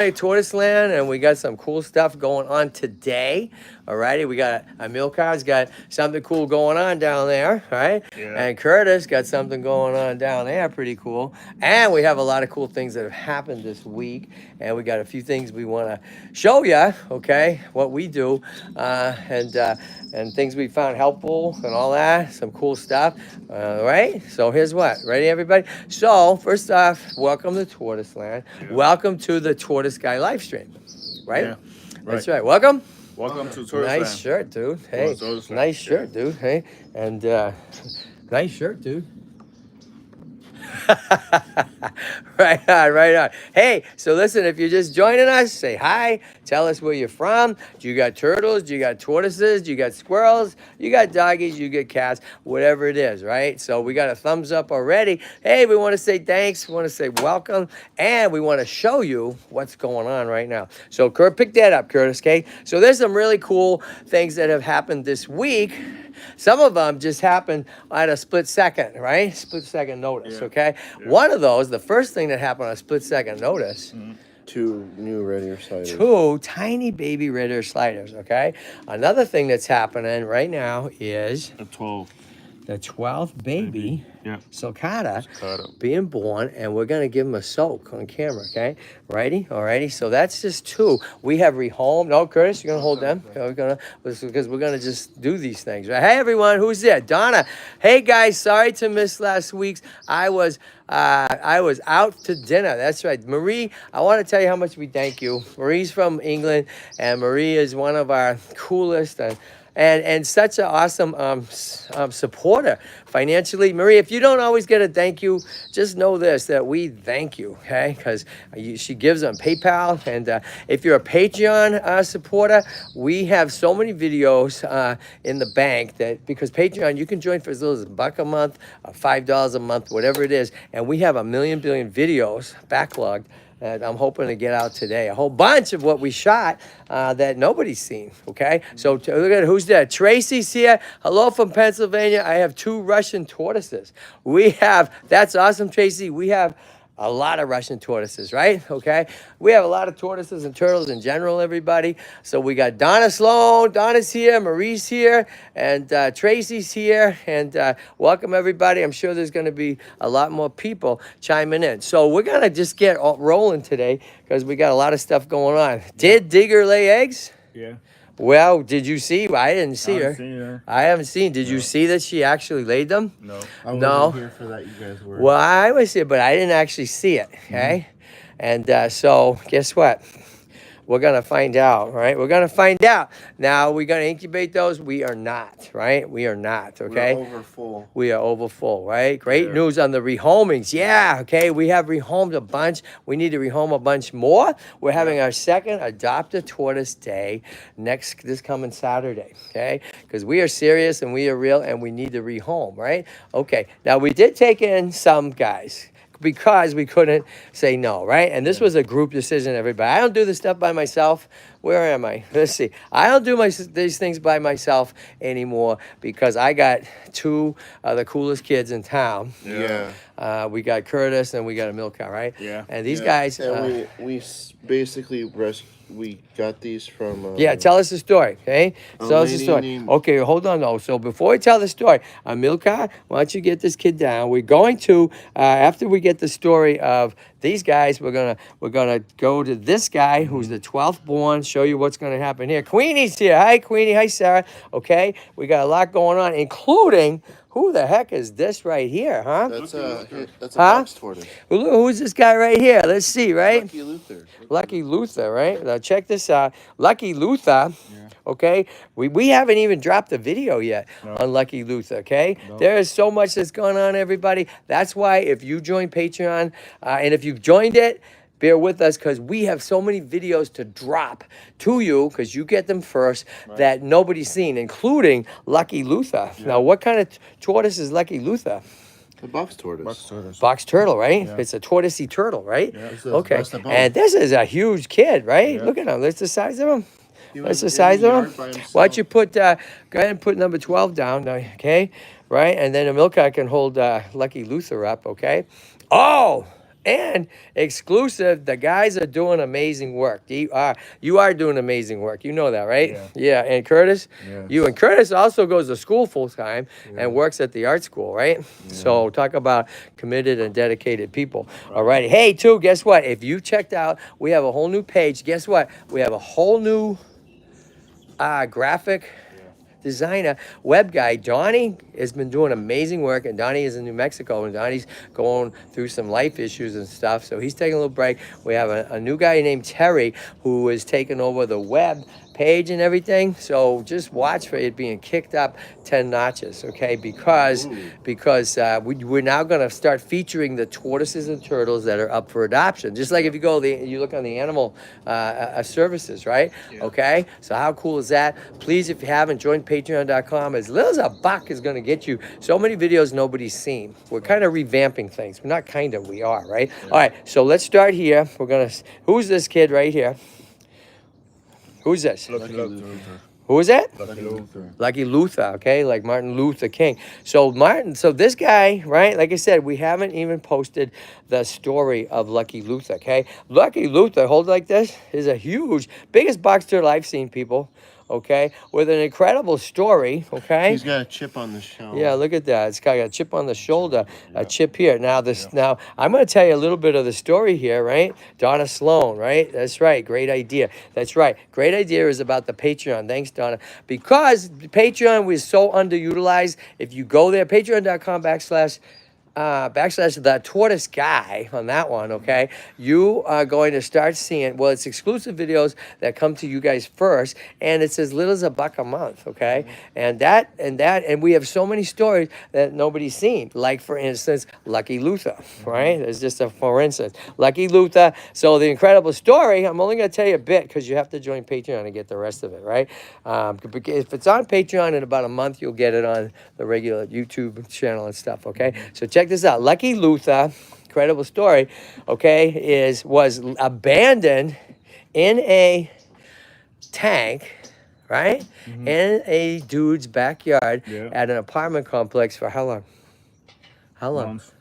At TortoiseLand, and we got some cool stuff going on today. Alrighty, we got Amilcar's got something cool going on down there, right? Yeah. And Curtis got something going on down there, pretty cool. And we have a lot of cool things that have happened this week, and we got a few things we want to show you. Okay, what we do, and things we found helpful and all that. Some cool stuff. All right. So here's what. Ready, everybody? So first off, welcome to TortoiseLand. Yeah. Welcome to the Tortoise Guy live stream. Right? Yeah. That's right. Welcome. Welcome to Tortoise Nice Land. shirt, dude. Hey, TortoiseLand. nice shirt, dude. Hey, and nice shirt, dude. Right on, right on. Hey, so listen, if you're just joining us, say hi. Tell us where you're from. Do you got turtles? Do you got tortoises? Do you got squirrels? You got doggies? You got cats? Whatever it is, right? So we got a thumbs up already. Hey, we want to say thanks. We want to say welcome. And we want to show you what's going on right now. So Kurt, pick that up, Curtis, okay? So there's some really cool things that have happened this week. Some of them just happened at a split second, right? Split second notice, Yeah. okay? Yeah. One of those, the first thing that happened on a split second notice, Two new red ear sliders. two tiny baby red ear sliders, okay? Another thing that's happening right now is A 12. the 12th baby, Yeah. Sulcata, Sulcata. being born, and we're going to give him a soak on camera, okay? Righty? Alrighty? So that's just two. We have rehomed. No, Curtis, you're going to hold them? Because we're going to just do these things, right? Hey, everyone, who's there? Donna. Hey, guys, sorry to miss last week's. I was out to dinner. That's right. Marie, I want to tell you how much we thank you. Marie's from England, and Marie is one of our coolest and such an awesome supporter financially. Marie, if you don't always get a thank you, just know this, that we thank you, okay? Because she gives on PayPal. And if you're a Patreon supporter, we have so many videos in the bank that, because Patreon, you can join for as little as $1 a month, $5 a month, whatever it is. And we have a billion videos backlogged that I'm hoping to get out today. A whole bunch of what we shot that nobody's seen, okay? So look at who's there. Tracy's here. Hello from Pennsylvania. I have 2 Russian tortoises. That's awesome, Tracy. We have a lot of Russian tortoises, right? Okay. We have a lot of tortoises and turtles in general, everybody. So we got Donna Sloan. Donna's here. Marie's here. And Tracy's here. And welcome, everybody. I'm sure there's going to be a lot more people chiming in. So we're going to just get rolling today because we got a lot of stuff going on. Did Digger lay eggs? Yeah. Well, did you see? I didn't see her. Seen her. I haven't seen. Did you see that she actually laid them? No. I wasn't No. here for that. You guys were. Well, I was here, but I didn't actually see it, okay? And so guess what? We're going to find out, right? We're going to find out. Now, we're going to incubate those? We are not, right? We are not, okay? We're over full. We are over full, right? Great Yeah. news on the rehomings. Yeah, okay. We have rehomed a bunch. We need to rehome a bunch more. We're having our second Adopt a Tortoise Day this coming Saturday, okay? Because we are serious and we are real and we need to rehome, right? Okay. Now, we did take in some guys because we couldn't say no, right? And this was a group decision, everybody. I don't do this stuff by myself. Where am I? Let's see. I don't do these things by myself anymore because I got 2 of the coolest kids in town. Yeah. We got Curtis and we got Amilcar, right? Yeah. And these Yeah. guys. And basically we got these from. Yeah, tell us the story, okay? A Tell us the lady story. named- Okay, hold on, though. So before we tell the story, Amilcar, why don't you get this kid down? We're going to, after we get the story of these guys, we're gonna go to this guy who's the 12th born, show you what's gonna happen here. Queenie's here. Hi, Queenie. Hi, Sarah. Okay, we got a lot going on, including who the heck is this right here, huh? That's a Huh? box tortoise. Who's this guy right here? Let's see, right? Lucky Luther. Lucky Luther, right? Now check this out. Lucky Luther, okay? We haven't even dropped the video yet on Lucky Luther, okay? There is so much that's going on, everybody. That's why if you join Patreon, and if you've joined it, bear with us because we have so many videos to drop to you because you get them first that nobody's seen, including Lucky Luther. Now, what kind of tortoise is Lucky Luther? The box tortoise. Box tortoise. Box turtle, right? It's a tortoisey turtle, right? Yeah. Okay. That's the bone. And this is a huge kid, right? Yeah. Look at him. That's the size of him. He That's was the in size the of yard him. by Why don't himself. you go ahead and put number 12 down, okay? Right? And then Amilcar can hold Lucky Luther up, okay? Oh, And exclusive, the guys are doing amazing work. You are doing amazing work. You know that, right? Yeah. And Curtis, you and Curtis also goes to school full time and works at the art school, right? So talk about committed and dedicated people. All righty. Hey, too, guess what? If you checked out, we have a whole new page. Guess what? We have a whole new graphic designer, web guy. Donnie has been doing amazing work, and Donnie is in New Mexico, and Donnie's going through some life issues and stuff, so he's taking a little break. We have a new guy named Terry who is taking over the web page and everything, so just watch for it being kicked up 10 notches, okay? Because we're now going to start featuring the tortoises and turtles that are up for adoption. Just like if you you look on the animal services, right? Okay, so how cool is that? Please, if you haven't, join patreon.com. As little as $1 is going to get you so many videos nobody's seen. We're kind of revamping things. We're not kind of, we are, right? All right, so let's start here. We're going to, who's this kid right here? Who's this? Lucky Luther. Who is that? Lucky Luther. Lucky Luther, okay? Like Martin Luther King. So this guy, right? Like I said, we haven't even posted the story of Lucky Luther, okay? Lucky Luther, hold it like this, is a huge, biggest box turtle I've seen, people. Okay, with an incredible story. Okay, He's got a chip on the shell. yeah, look at that. It's got a chip on the shoulder, a chip here. Now now I'm going to tell you a little bit of the story here, right? Donna Sloan, right? That's right. Great idea. That's right. Great idea is about the Patreon. Thanks, Donna. Because Patreon was so underutilized. If you go there, patreon.com / the Tortoise Guy on that one, okay? You are going to start seeing, well, it's exclusive videos that come to you guys first, and it's as little as $1 a month, okay? And we have so many stories that nobody's seen. Like, for instance, Lucky Luther, right? There's just a for instance. Lucky Luther. So the incredible story, I'm only going to tell you a bit because you have to join Patreon to get the rest of it, right? If it's on Patreon in about a month, you'll get it on the regular YouTube channel and stuff, okay? So check this out. Lucky Luther, incredible story, okay, was abandoned in a tank, right? In a dude's backyard at an apartment complex for how long? How long? Months.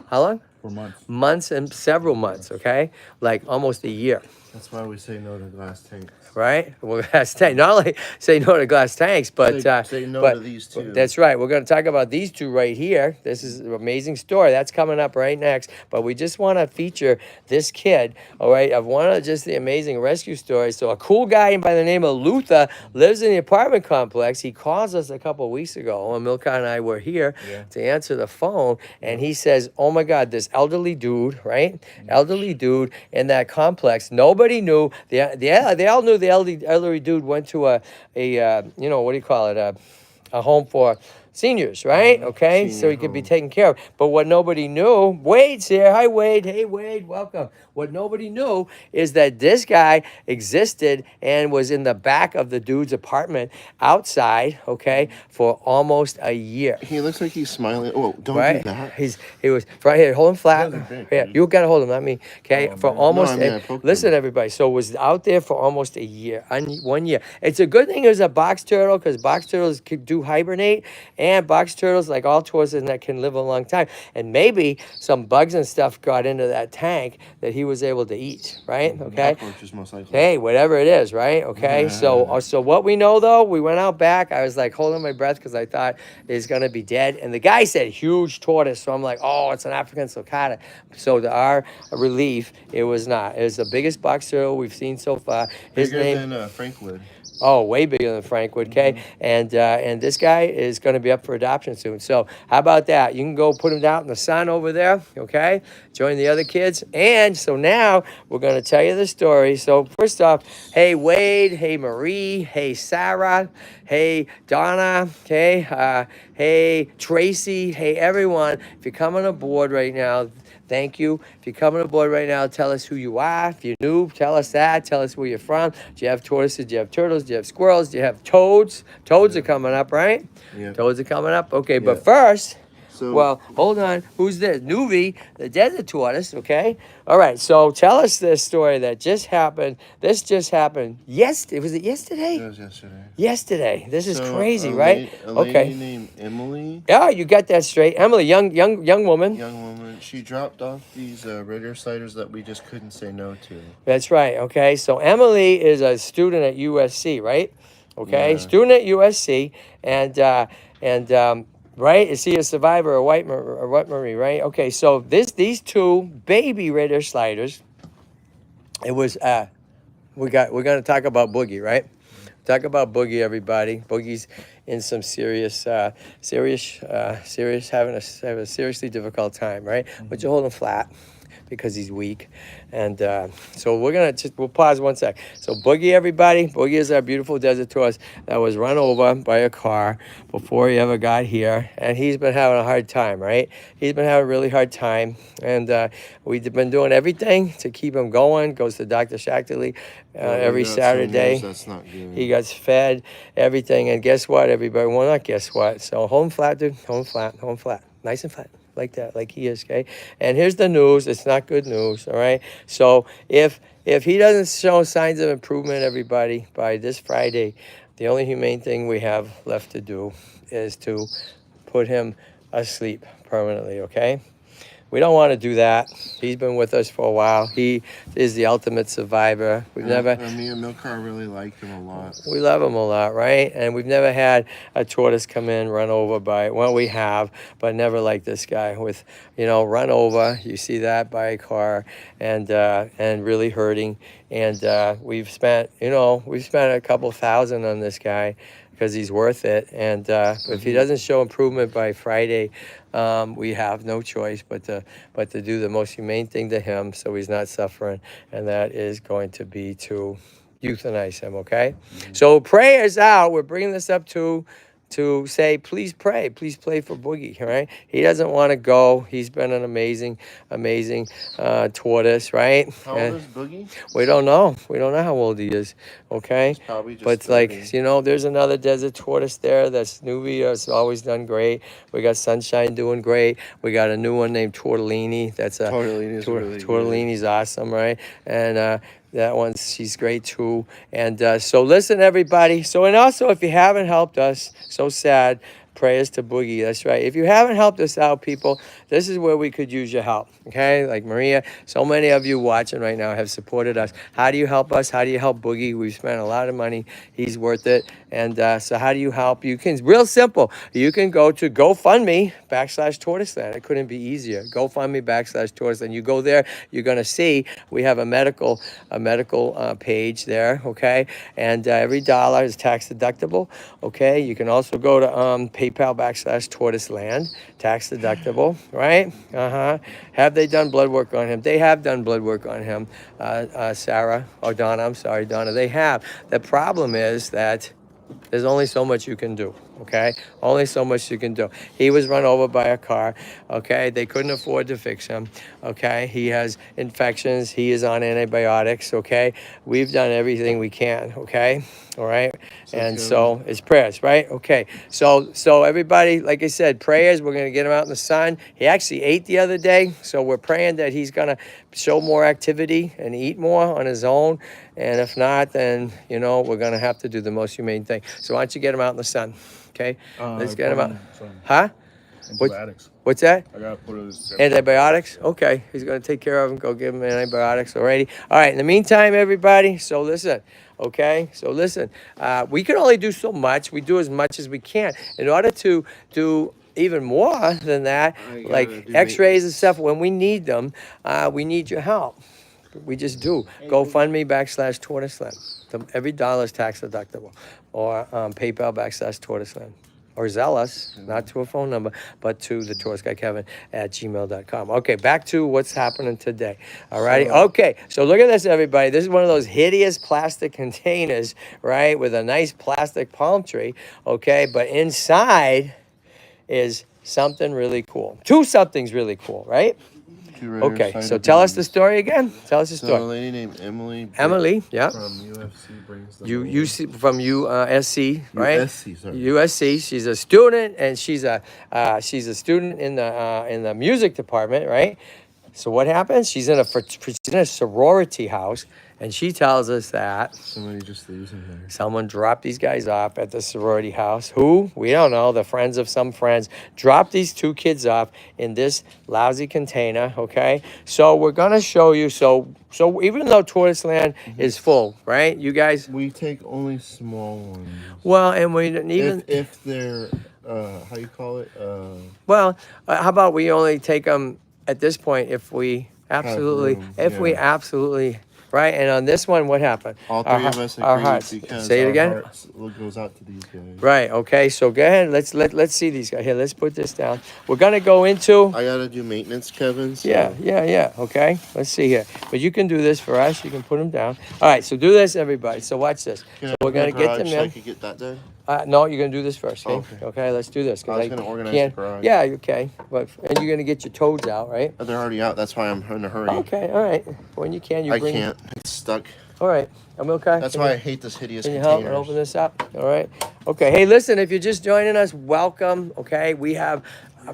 How long? For months. Months and several months, okay? Like almost a year. That's why we say no to glass tanks. Right? Well, glass tank. Not only say no to glass tanks, but say no but, to these two. That's right. We're going to talk about these two right here. This is an amazing story. That's coming up right next. But we just want to feature this kid, all right, of one of just the amazing rescue stories. So a cool guy by the name of Luther lives in the apartment complex. He calls us a couple of weeks ago when Milka and I were here to answer the phone. And he says, oh, my God, this elderly dude, right? Elderly dude in that complex. Nobody knew. They all knew the elderly dude went to a you know, what do you call it, a home for seniors, right? Okay, Senior so he could be home. taken care of. But what nobody knew, Wade's here. Hi, Wade. Hey, Wade, welcome. What nobody knew is that this guy existed and was in the back of the dude's apartment outside, okay, for almost a year. He looks like he's smiling. Oh, don't Right? do that. He was right here. Hold him flat. That was big, Yeah, dude. you gotta hold him, not me. Okay, for almost. No, I mean, I poked Listen, him. everybody. So was out there for almost a year, 1 year. It's a good thing it was a box turtle because box turtles do hibernate, and box turtles, like all tortoises, that can live a long time. And maybe some bugs and stuff got into that tank that he was able to eat. Right? Okay. Cockroaches, most likely. Hey, whatever it is, right? Okay, so what we know though, we went out back. I was like holding my breath because I thought it's gonna be dead, and the guy said huge tortoise. So I'm like, oh, it's an African sulcata. So to our relief, it was not. It was the biggest box turtle we've seen so far. His Bigger name. than Frank Wood. Oh, way bigger than Frank Wood, okay? And this guy is going to be up for adoption soon. So how about that? You can go put him out in the sun over there, okay? Join the other kids. And so now we're going to tell you the story. So first off, hey, Wade. Hey, Marie. Hey, Sarah. Hey, Donna. Okay? Hey, Tracy. Hey, everyone. If you're coming aboard right now, thank you. If you're coming aboard right now, tell us who you are. If you're new, tell us that. Tell us where you're from. Do you have tortoises? Do you have turtles? Do you have squirrels? Do you have toads? Toads are coming up, right? Yeah. Toads are coming up. Okay, but Yeah. first, So, well, hold on. Who's this? Nuvi, the desert tortoise, okay? All right, so tell us this story that just happened. This just happened. Was it yesterday? that was yesterday. Yesterday. This is So, crazy, a right? A lady Okay. named Emily, Yeah, you got that straight. Emily, young woman. young woman, she dropped off these Ritter sliders that we just couldn't say no to. That's right. Okay. So Emily is a student at USC, right? Okay. Yeah. Student at USC, and right, is he a survivor of White Marie? Right. Okay. So these two baby Ritter sliders. It was we're gonna talk about Boogie, right? Talk about Boogie, everybody. Boogie's in some serious having a seriously difficult time, right? But you hold him flat because he's weak, and so we'll pause one sec. So Boogie, everybody, Boogie is our beautiful desert tortoise that was run over by a car before he ever got here, and he's been having a hard time, right? He's been having a really hard time, and we've been doing everything to keep him going. Goes to Dr. Shakti every Saturday. That's not good. He gets fed everything, and guess what, everybody? Well, not guess what. So hold him flat, dude. Hold him flat, nice and flat, like that, like he is. Okay. And here's the news. It's not good news. All right. So if he doesn't show signs of improvement, everybody, by this Friday, the only humane thing we have left to do is to put him asleep permanently. Okay. We don't want to do that. He's been with us for a while. He is the ultimate survivor. We've never. Me and Milcar really like him a lot. We love him a lot, right? And we've never had a tortoise come in, run over by. Well, we have, but never like this guy with, run over. You see that by a car, and really hurting. And we've spent a couple thousand on this guy, because he's worth it. And if he doesn't show improvement by Friday, we have no choice but to do the most humane thing to him, so he's not suffering, and that is going to be to euthanize him. Okay. So prayers out. We're bringing this up to say, please pray for Boogie. All right. He doesn't want to go. He's been an amazing tortoise, right? How old is Boogie? We don't know. We don't know how old he is. Okay. Probably just but it's 30. like, there's another desert tortoise there. That's Nubia. Has always done great. We got Sunshine doing great. We got a new one named Tortellini. That's a Tortellini's really good. Tortellini's awesome, right? And that one, she's great too. And so listen, everybody. So, and also, if you haven't helped us, so sad, prayers to Boogie. That's right. If you haven't helped us out, people, this is where we could use your help. Okay? Like Maria, so many of you watching right now have supported us. How do you help us? How do you help Boogie? We've spent a lot of money. He's worth it. And so how do you help? You can, real simple. You can go to GoFundMe/TortoiseLand. It couldn't be easier. GoFundMe/TortoiseLand. You go there, you're going to see we have a medical page there. Okay? And every dollar is tax deductible. Okay? You can also go to PayPal/TortoiseLand. Tax deductible, right? Have they done blood work on him? They have done blood work on him. Donna, they have. The problem is that there's only so much you can do, okay? Only so much you can do. He was run over by a car, okay? They couldn't afford to fix him, okay? He has infections. He is on antibiotics, okay? We've done everything we can, okay? All right? So it's prayers, right? Okay. So everybody, like I said, prayers. We're going to get him out in the sun. He actually ate the other day, so we're praying that he's going to show more activity and eat more on his own. And if not, then, we're going to have to do the most humane thing. So why don't you get him out in the sun, okay? Let's get him out. Huh? Antibiotics. What's that? I gotta put his Antibiotics? Okay. He's going to take care of him. Go give him antibiotics already. All right. In the meantime, everybody, so listen. Okay? So listen. We can only do so much. We do as much as we can. In order to do even more than that, like x-rays and stuff, when we need them, we need your help. We just do. GoFundMe/TortoiseLand. Every dollar is tax deductible. Or PayPal/TortoiseLand. Or Zealous, not to a phone number, but to the Tortoise Guy Kevin at gmail.com. Okay, back to what's happening today. All righty. Okay, so look at this, everybody. This is one of those hideous plastic containers, right, with a nice plastic palm tree. Okay, but inside is something really cool. Two somethings really cool, right? Okay, so tell us the story again. Tell us the story. So a lady named Emily. Emily, yeah. From UFC brings them From USC, right? USC, sorry. USC. She's a student, and she's a student in the music department, right? So what happens? She's in a sorority house, and she tells us that Somebody just leaves him there. someone dropped these guys off at the sorority house. Who? We don't know. The friends of some friends dropped these two kids off in this lousy container, okay? So we're going to show you. So even though TortoiseLand is full, right? You guys? We take only small ones. Well, and we didn't even... If they're, how you call it? Well, how about we only take them at this point if we absolutely... room, absolutely... Right, and on this one, what happened? All three of us agree our hearts. because Say it our again. hearts goes out to these guys. Right. Okay. So go ahead. Let's see these guys here. Let's put this down. We're gonna go into. I gotta do maintenance, Kevin. So. Yeah. Okay. Let's see here. But you can do this for us. You can put them down. All right. So do this, everybody. So watch this. So we're gonna get them so I in. could get that done. No, you're gonna do this first. Okay. Okay. Okay. Let's do this. I was gonna organize can't. the garage. Yeah. Okay. But and you're gonna get your toads out, right? They're already out. That's why I'm in a hurry. Okay. All right. When you can, you I bring. can't. It's stuck. All right. I'm okay. That's why I hate this hideous Can you help container. and open this up? All right. Okay. Hey, listen, if you're just joining us, welcome. Okay. We have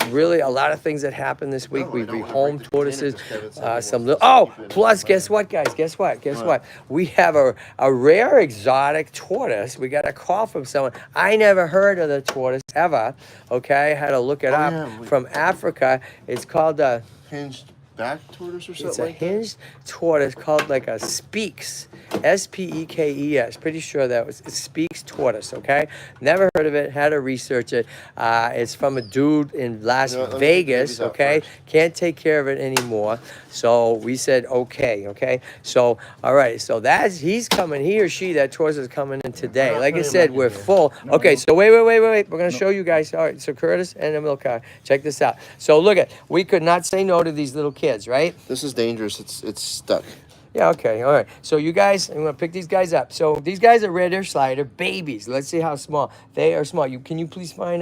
really a lot of things that happened this week. No, We I don't wanna rehomed break the tortoises. container because Kevin said he Some wants little. to keep it in Plus, the guess fire. what, guys? Guess what? Guess What? what? We have a rare exotic tortoise. We got a call from someone. I never heard of the tortoise ever. Okay. I had to look it up. yeah, From Africa. It's called a. Hinged back tortoise or something It's a like that? hinged tortoise called like a Speaks, Speekes. Pretty sure that was it Speaks tortoise. Okay, never heard of it. Had to research it. It's from a dude in Las You know what, let me take Vegas. these out Okay, first. can't take care of it anymore. So we said okay. Okay, so all right. So he's coming. He or she, that tortoise is coming in today. not Like I putting said, him back we're in here. full. Okay, so wait. We're gonna show you guys. All right, so Curtis and Emilcar, check this out. So look at, we could not say no to these little kids, right? This is dangerous. It's stuck. Yeah, okay, all right. So you guys, I'm gonna pick these guys up. So these guys are red hair slider babies. Let's see how small they are. Small. Can you please grab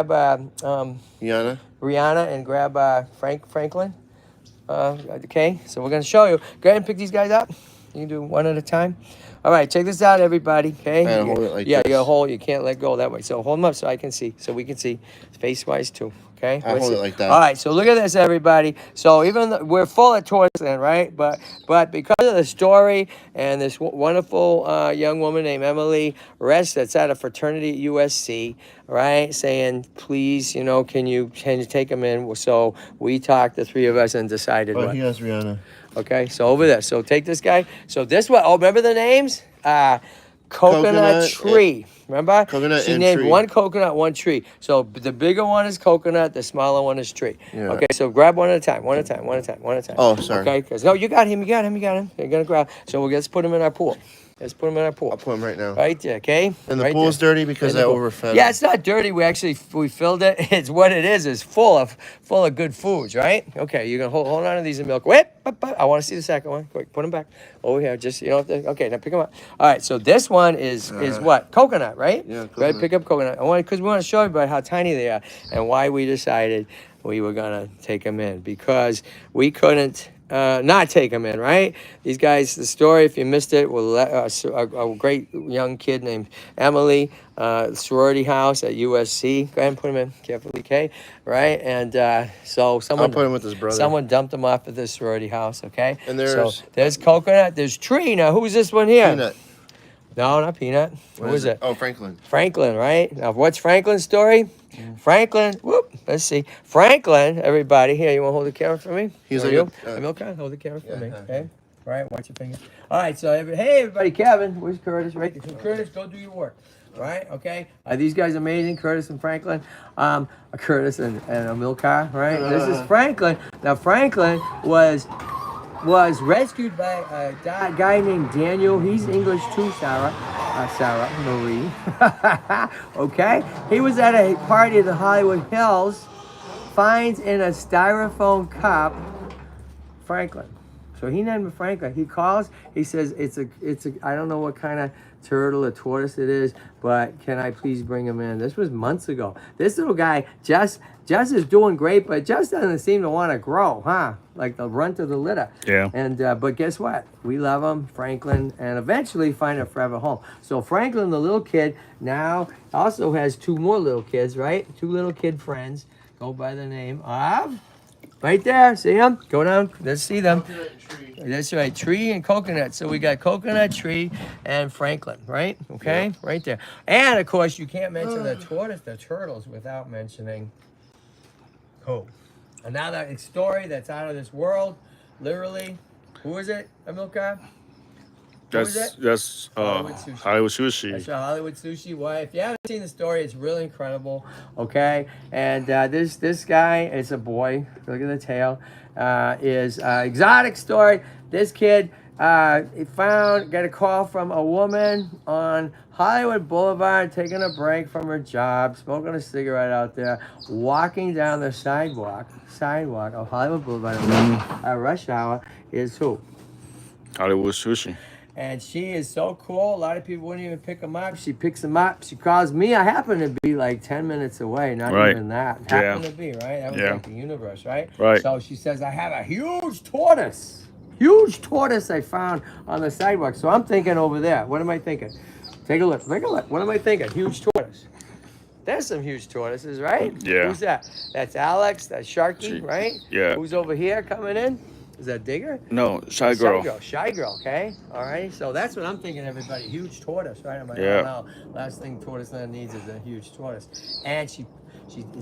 Yana? Rihanna and grab Franklin? Okay. So we're gonna show you. Go ahead and pick these guys up. You can do one at a time. All right, check this out, everybody. Okay. I gotta hold it like yeah, this. you gotta hold. You can't let go that way. So hold them up so I can see. So we can see face-wise too. Okay. I hold it like that. All right. So look at this, everybody. So even though we're full at TortoiseLand, right? But because of the story and this wonderful young woman named Emily Rest that's at a fraternity at USC, right? Saying, please, can you take them in? So we talked, the three of us, and decided Oh, what. he has Rihanna. Okay, so over there. So take this guy. So this one, remember the names? Coconut Tree. Remember? Coconut she and named tree. one coconut, one tree. So the bigger one is coconut, the smaller one is tree. Yeah. Okay, so grab one at a time, one at a time. Oh, sorry. Okay, because no, you got him. You're gonna grab. So let's put him in our pool. Let's put him in our pool. I'll put him right now. Right there, okay? And the Right pool's there. dirty because In I the pool. overfed Yeah, him. it's not dirty. We filled it. It's what it is full of good foods, right? Okay, you're gonna hold on to these in milk. Wait, I want to see the second one. Quick, put them back over here. Just okay, now pick them up. All right, so this one is what? Coconut, right? Yeah, Right, coconut. pick up coconut. Because we want to show everybody how tiny they are and why we decided we were gonna take them in, because we couldn't not take them in, right? These guys, the story, if you missed it, a great young kid named Emily, sorority house at USC. Go ahead and put him in carefully, okay? Right? And so I'll put him with his brother. someone dumped him off at this sorority house, okay? And so there's coconut, there's tree. Now, who's this one here? Peanut. No, not Peanut. What Who is it? Oh, Franklin. Franklin, right? Now, what's Franklin's story? Franklin, let's see. Franklin, everybody, here, you want to hold the camera for me? He's Or like you? a- Emilcar, hold the camera for yeah, me, yeah. okay? All right, watch your finger. All right, so, hey, everybody, Kevin, where's Curtis? Right there. So Curtis, go do your work. All right, okay? These guys are amazing, Curtis and Franklin. Curtis and Emilcar, right? This is Franklin. Now, Franklin was rescued by a guy named Daniel. He's English too, Sarah Marie. Okay? He was at a party at the Hollywood Hills, finds in a styrofoam cup Franklin. So he named him Franklin. He calls, he says, it's a I don't know what kind of turtle or tortoise it is, but can I please bring him in? This was months ago. This little guy just is doing great, but just doesn't seem to want to grow, huh? Like the runt of the litter. Yeah. And but guess what? We love him, Franklin, and eventually find a forever home. So Franklin, the little kid, now also has two more little kids, right? Two little kid friends. Go by the name of Right there, see them? Go down, let's see them. Coconut tree. That's right, tree and coconut. So we got coconut, tree, and Franklin, right? Okay, right there. And of course, you can't mention the tortoise, the turtles, without mentioning who? Another story that's out of this world, literally. Who is it, Amilcar? Who is it? That's Hollywood Sushi. Hollywood Sushi. That's right, Hollywood Sushi. Well, if you haven't seen the story, it's really incredible. Okay, and this guy is a boy. Look at the tail. Is exotic story. This kid got a call from a woman on Hollywood Boulevard, taking a break from her job, smoking a cigarette out there, walking down the sidewalk of Hollywood Boulevard at rush hour. Is who? Hollywood Sushi. And she is so cool. A lot of people wouldn't even pick them up. She picks them up. She calls me. I happen to be like 10 minutes away. Not even that. Happen to be, right? That was like the universe, right? Right. So she says, I have a huge tortoise. Huge tortoise I found on the sidewalk. So I'm thinking over there. What am I thinking? Take a look. Take a look. What am I thinking? Huge tortoise. There's some huge tortoises, right? Yeah. Who's that? That's Alex. That's Sharky, right? Yeah. Who's over here coming in? Is that Digger? No, Shy Girl. Shy girl, okay? All right, so that's what I'm thinking, everybody. Huge tortoise, right? I'm like, Yeah. oh, no. Last thing TortoiseLand needs is a huge tortoise. And she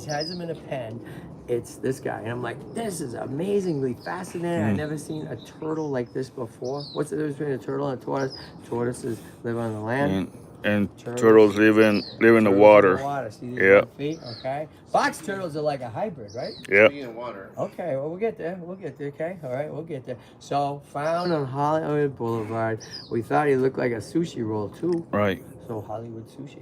has him in a pen. It's this guy. And I'm like, this is amazingly fascinating. I've never seen a turtle like this before. What's the difference between a turtle and a tortoise? Tortoises live on the land. And turtles live in the water. See these Yeah. feet, okay? Box turtles are like a hybrid, right? Yeah. Tree and water. Okay, well, we'll get there. We'll get there, okay? All right, we'll get there. So, found on Hollywood Boulevard. We thought he looked like a sushi roll, too. Right. So, Hollywood Sushi.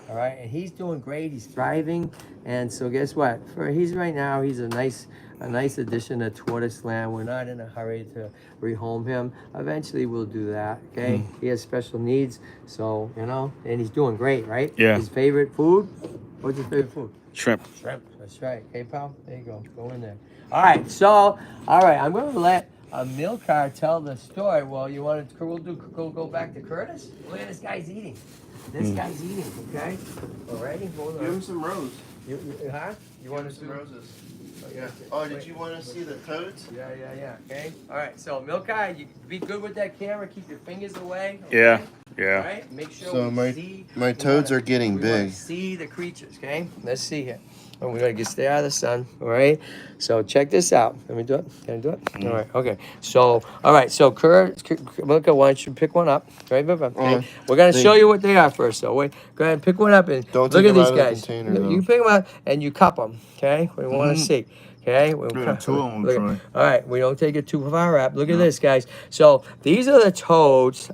All right, and he's doing great. He's thriving. And so, guess what? He's a nice addition to TortoiseLand. We're not in a hurry to rehome him. Eventually, we'll do that, okay? He has special needs, so, and he's doing great, right? Yeah. His favorite food? What's his favorite food? Shrimp. Shrimp. That's right. Okay, pal? There you go. Go in there. All right. So, I'm going to let Amilcar tell the story. Well, you want to go back to Curtis? Look at this guy's eating. This guy's eating, okay? Alrighty, hold Give him on. some rose. You want to Some do? roses. Yeah. Oh, did you want to see the toads? Yeah. Okay. All right. So, Amilcar, you be good with that camera. Keep your fingers away. Okay? Yeah. All Yeah. right. Make sure So we see. my toads are getting We wanna big. see the creatures, okay? Let's see here. Oh, we gotta stay out of the sun, all right? So check this out. Let me do it. Can I do it? All right, okay. So, all right, so Kurt, look at, why don't you pick one up? Right, okay. We're gonna show you what they are first. So wait, go ahead and pick one up and Don't look take at them these out of the guys. container, You though. pick them up and you cup them, okay? We want to see. Okay, Look at two of them, look Troy. all right, we don't take it too far up. Look at this, guys. So these are the toads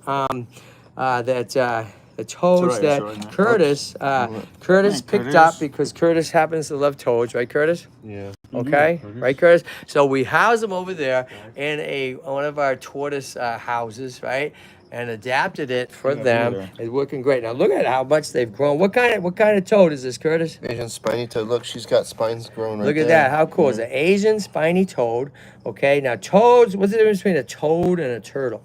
the toads right, that it's right now. Curtis Hey, picked Curtis. up because Curtis happens to love toads, right, Curtis? Yeah. Okay, right, Curtis? So we house them over there in one of our tortoise houses, right? And adapted it for them. there. It's working great. Now look at how much they've grown. What kind of toad is this, Curtis? Asian spiny toad. Look, she's got spines growing right Look at there. that. How cool is an Asian spiny toad? Okay, now toads. What's the difference between a toad and a turtle?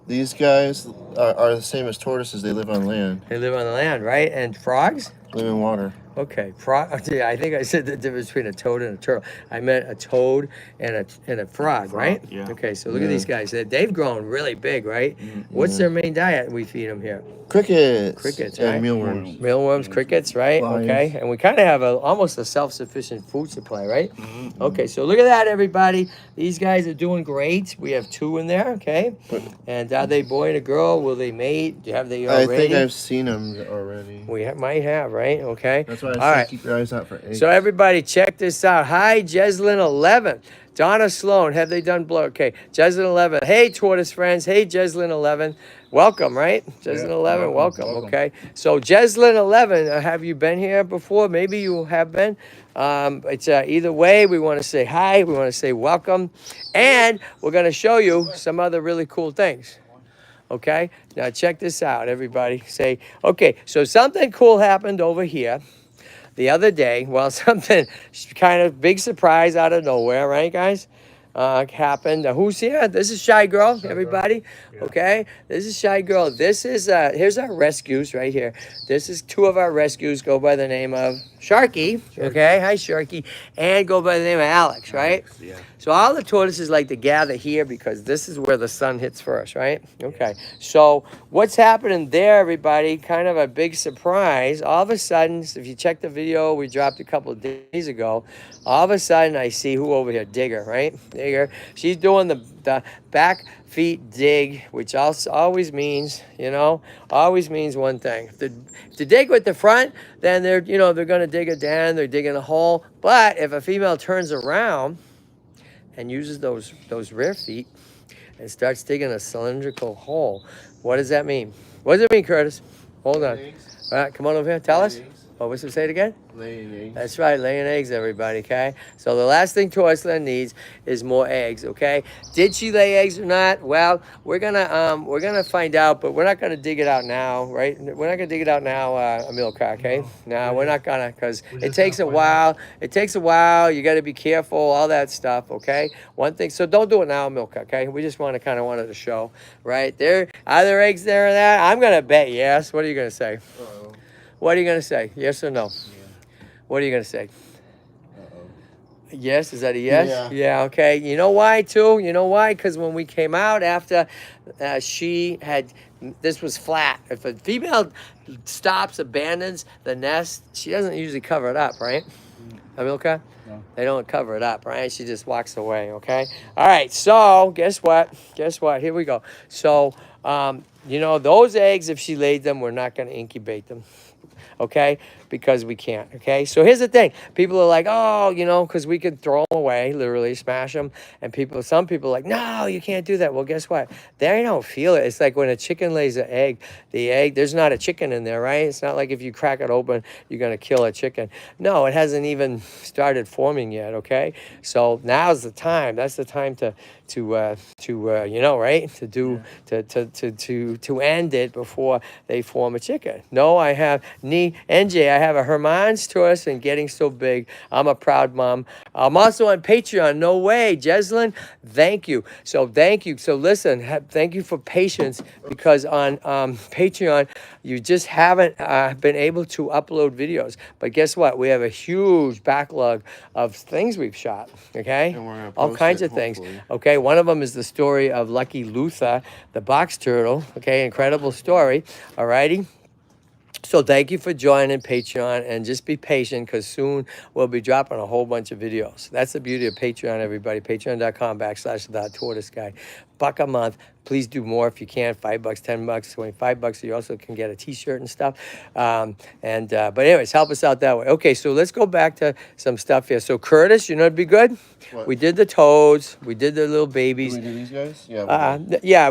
These guys are the same as tortoises. They live on land. They live on the land, right? And frogs? Live in water. Okay, yeah, I think I said the difference between a toad and a turtle. I meant a toad and a frog, right? Yeah. Okay, so look at these guys. They've grown really big, right? What's their main diet we feed them here? Crickets. Crickets, and right? mealworms. Mealworms, crickets, right? Lions. Okay, and we kind of have almost a self-sufficient food supply, right? Okay, so look at that, everybody. These guys are doing great. We have two in there, okay? And are they boy and a girl? Will they mate? Have they I already? think I've seen them already. We might have, right? Okay. That's why I All said right. keep your eyes out for eggs. So everybody, check this out. Hi, Jeslyn11. Donna Sloan, have they done blow? Okay, Jeslyn11. Hey, tortoise friends. Hey, Jeslyn11. Welcome, right? Jeslyn11, welcome. Okay. So Jeslyn11, have you been here before? Maybe you have been. It's either way. We want to say hi. We want to say welcome, and we're going to show you some other really cool things. Okay. Now check this out, everybody. Say, okay. So something cool happened over here the other day. Well, something kind of big surprise out of nowhere, right, guys? happened. Who's here? This is Shy Girl, everybody. Okay, this is Shy Girl. This is here's our rescues right here. This is two of our rescues. Go by the name of Sharky. Okay, hi Sharky, and go by the name of Alex. Right. Yeah. So all the tortoises like to gather here because this is where the sun hits first, right? Okay. So what's happening there, everybody? Kind of a big surprise. All of a sudden, if you check the video we dropped a couple of days ago, all of a sudden I see who over here? Digger, right? Digger. She's doing the back feet dig, which also always means, always means one thing. If they dig with the front, then they're going to dig it down. They're digging a hole. But if a female turns around and uses those rear feet and starts digging a cylindrical hole, what does that mean? What does it mean, Curtis? Hold on. All right, come on over here. Tell us. Oh, what's it say it again? Laying eggs. That's right, laying eggs, everybody, okay? So the last thing TortoiseLand needs is more eggs, okay? Did she lay eggs or not? Well, we're gonna find out, but we're not gonna dig it out now, right? We're not gonna dig it out now, Amilcar, okay? No, we're not gonna, because it takes a while. It takes a while. You got to be careful, all that stuff, okay? One thing, so don't do it now, Amilcar, okay? We just wanted to show, right? Are there eggs there or that? I'm gonna bet yes. What are you gonna say? Uh-oh. What are you gonna say? Yes or no? Yeah. What are you gonna say? Uh-oh. Yes, is that a yes? Yeah. Okay. You know why too? You know why? Because when we came out after this was flat. If a female stops, abandons the nest, she doesn't usually cover it up, right? Amilcar? No. They don't cover it up, right? She just walks away, okay? All right, so guess what? Here we go. So, those eggs, if she laid them, we're not going to incubate them, okay? Because we can't, okay? So here's the thing. People are like, oh, because we could throw them away, literally smash them. And some people are like, no, you can't do that. Well, guess what? They don't feel it. It's like when a chicken lays an egg, there's not a chicken in there, right? It's not like if you crack it open, you're going to kill a chicken. No, it hasn't even started forming yet, okay? So now's the time. That's the time to right? To end it before they form a chicken. No, I have NJ, I have a Herman's Tortoise and getting so big. I'm a proud mom. I'm also on Patreon. No way, Jeslyn. Thank you. So thank you. So listen, thank you for patience because on Patreon, you just haven't been able to upload videos. But guess what? We have a huge backlog of things we've shot, okay? And we're gonna All post kinds it, of things. hopefully. Okay, one of them is the story of Lucky Luther, the box turtle. Okay, incredible story. All righty. So thank you for joining Patreon, and just be patient because soon we'll be dropping a whole bunch of videos. That's the beauty of Patreon, everybody. Patreon.com/thetortoiseguy. $1 a month. Please do more if you can. $5, $10, $25. You also can get a T-shirt and stuff. But anyways, help us out that way. Okay, so let's go back to some stuff here. So Curtis, it'd be good. What? We did the toads. We did the little babies. Did we do these guys? Yeah. Yeah,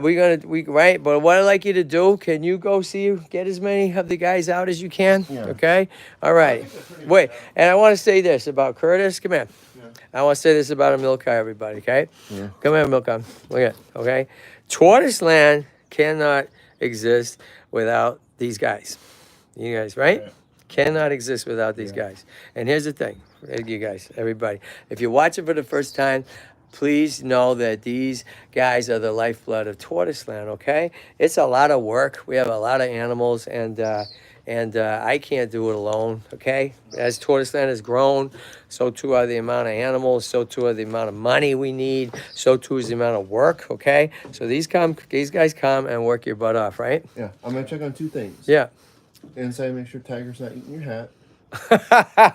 right. But what I'd like you to do, can you go get as many of the guys out as you can? Yeah. Okay. All right. Wait, and I want to say this about Curtis. Come here. Yeah. I want to say this about Amilcar, everybody. Okay. Yeah. Come here, Amilcar. Look at. Okay. TortoiseLand cannot exist without these guys. You guys, right? Yeah. Cannot exist without these guys. And here's the thing, you guys, everybody. If you're watching for the first time, please know that these guys are the lifeblood of TortoiseLand, okay? It's a lot of work. We have a lot of animals, and I can't do it alone, okay? As TortoiseLand has grown, so too are the amount of animals, so too are the amount of money we need, so too is the amount of work, okay? So these guys come and work your butt off, right? Yeah. I'm gonna check on two things. Yeah. Inside, make sure Tiger's not eating your hat.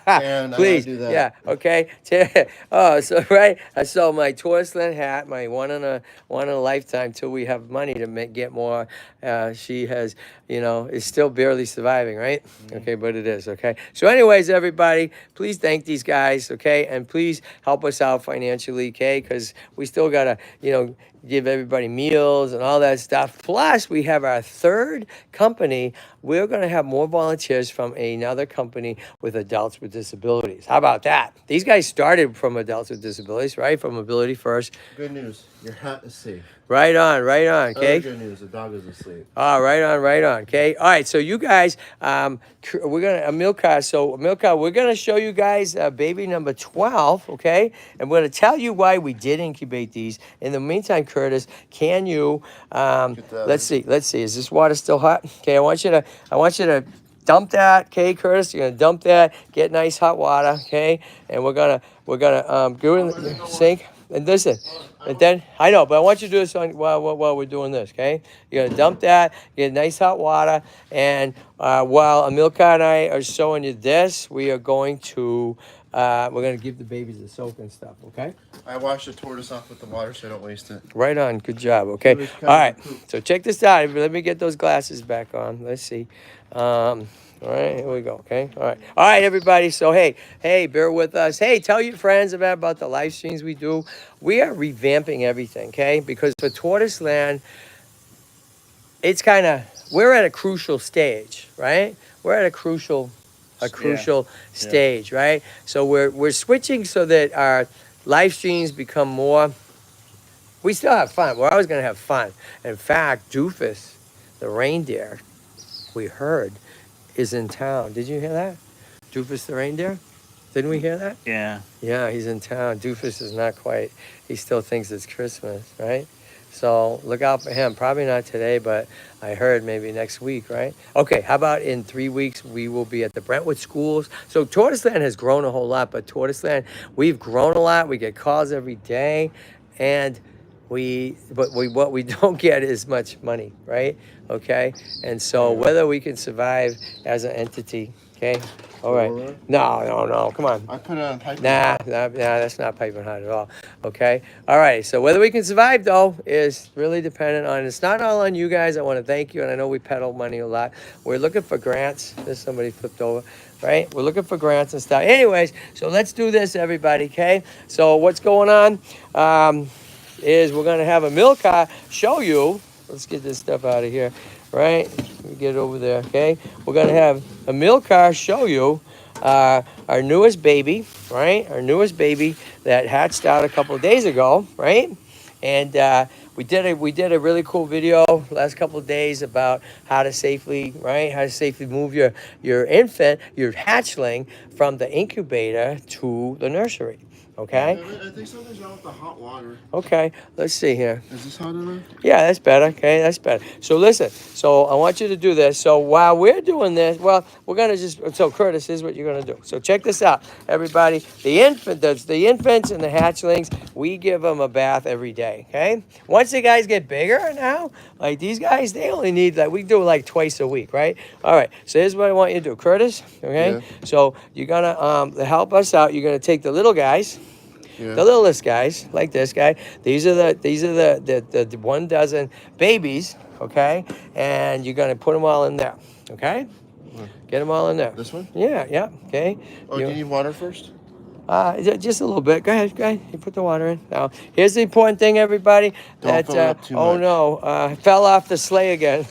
And Please, I do that. yeah, okay. Oh, so right. I sold my TortoiseLand hat, my one in a lifetime, till we have money to get more. She has, is still barely surviving, right? Okay, but it is, okay. So, anyways, everybody, please thank these guys, okay, and please help us out financially, okay, because we still gotta, give everybody meals and all that stuff. Plus, we have our third company. We're going to have more volunteers from another company with adults with disabilities. How about that? These guys started from adults with disabilities, right? From Ability First. Good news. Your hat is safe. Right on, okay? Other good news, the dog is asleep. Oh, right on, okay? All right, so you guys, we're gonna, Amilcar, we're gonna show you guys baby number 12, okay? And we're gonna tell you why we did incubate these. In the meantime, Curtis, can you, let's see, is this water still hot? Okay, I want you to dump that, okay, Curtis? You're gonna dump that, get nice hot water, okay? And we're gonna go in the sink. And listen, and then I know, but I want you to do this while we're doing this, okay? You're gonna dump that, get nice hot water, and while Amilcar and I are showing you this, we are going to we're gonna give the babies the soak and stuff, okay? I washed the tortoise off with the water so I don't waste it. Right on, good job, okay? All right, so check this out. Let me get those glasses back on. Let's see. All right, here we go, okay? All right, everybody. So, hey, bear with us. Hey, tell your friends about the live streams we do. We are revamping everything, okay? Because for TortoiseLand, it's we're at a crucial stage, right? We're at a crucial stage, right? So we're switching so that our live streams become more. We still have fun. We're always gonna have fun. In fact, Doofus, the reindeer, we heard, is in town. Did you hear that? Doofus the reindeer? Didn't we hear that? Yeah. Yeah, he's in town. Doofus is not quite. He still thinks it's Christmas, right? So look out for him. Probably not today, but I heard maybe next week, right? Okay, how about in 3 weeks we will be at the Brentwood schools. So TortoiseLand has grown a whole lot, but TortoiseLand, we've grown a lot. We get calls every day, and what we don't get is much money, right? Okay, and so whether we can survive as an entity, okay? All right. No, come on. I put it on pipe. Nah, that's not piping hot at all. Okay. All right. So whether we can survive though is really dependent on. It's not all on you guys. I want to thank you, and I know we peddle money a lot. We're looking for grants. There's somebody flipped over. Right. We're looking for grants and stuff. Anyways, so let's do this, everybody. Okay. So what's going on? Is we're gonna have Amilcar show you. Let's get this stuff out of here. Right. Let me get it over there. Okay. We're gonna have Amilcar show you our newest baby, right? Our newest baby that hatched out a couple of days ago, right? And we did a really cool video last couple of days about how to safely move your infant, your hatchling, from the incubator to the nursery. Okay. I think something's wrong with the hot water. Okay. Let's see here. Is this hot enough? Yeah, that's better. Okay, that's better. So listen. So I want you to do this. So while we're doing this, well, we're gonna so Curtis, here's what you're gonna do. So check this out, everybody. The infants and the hatchlings, we give them a bath every day. Okay. Once the guys get bigger now, like these guys, they only need we do twice a week, right? All right. So here's what I want you to do, Curtis. Okay. Yeah. So you're gonna to help us out. You're gonna take the little guys. Yeah. The littlest guys, like this guy. These are the 1 dozen babies, okay? And you're gonna put them all in there, okay? Get them all in there. This one? Yeah, okay. Oh, do you need water first? Just a little bit. Go ahead. You put the water in. Now, here's the important thing, everybody. Don't fill it up too much. No, fell off the sleigh again.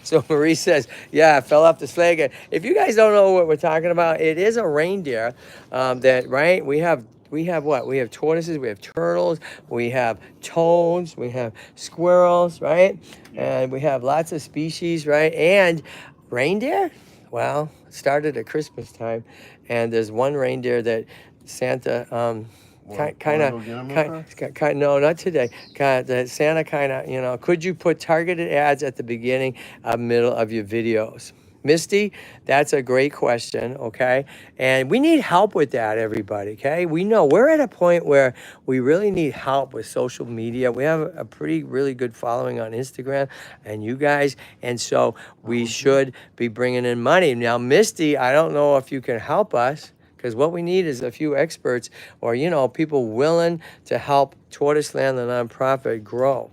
So Marie says, yeah, fell off the sleigh again. If you guys don't know what we're talking about, it is a reindeer right? We have what? We have tortoises, we have turtles, we have toads, we have squirrels, right? And we have lots of species, right? And reindeer? Well, it started at Christmas time, and there's one reindeer that Santa no, not today. Santa could you put targeted ads at the beginning, middle of your videos? Misty, that's a great question, okay? And we need help with that, everybody, okay? We know we're at a point where we really need help with social media. We have a really good following on Instagram and you guys, and so we should be bringing in money. Now, Misty, I don't know if you can help us, because what we need is a few experts or, people willing to help TortoiseLand, the nonprofit, grow.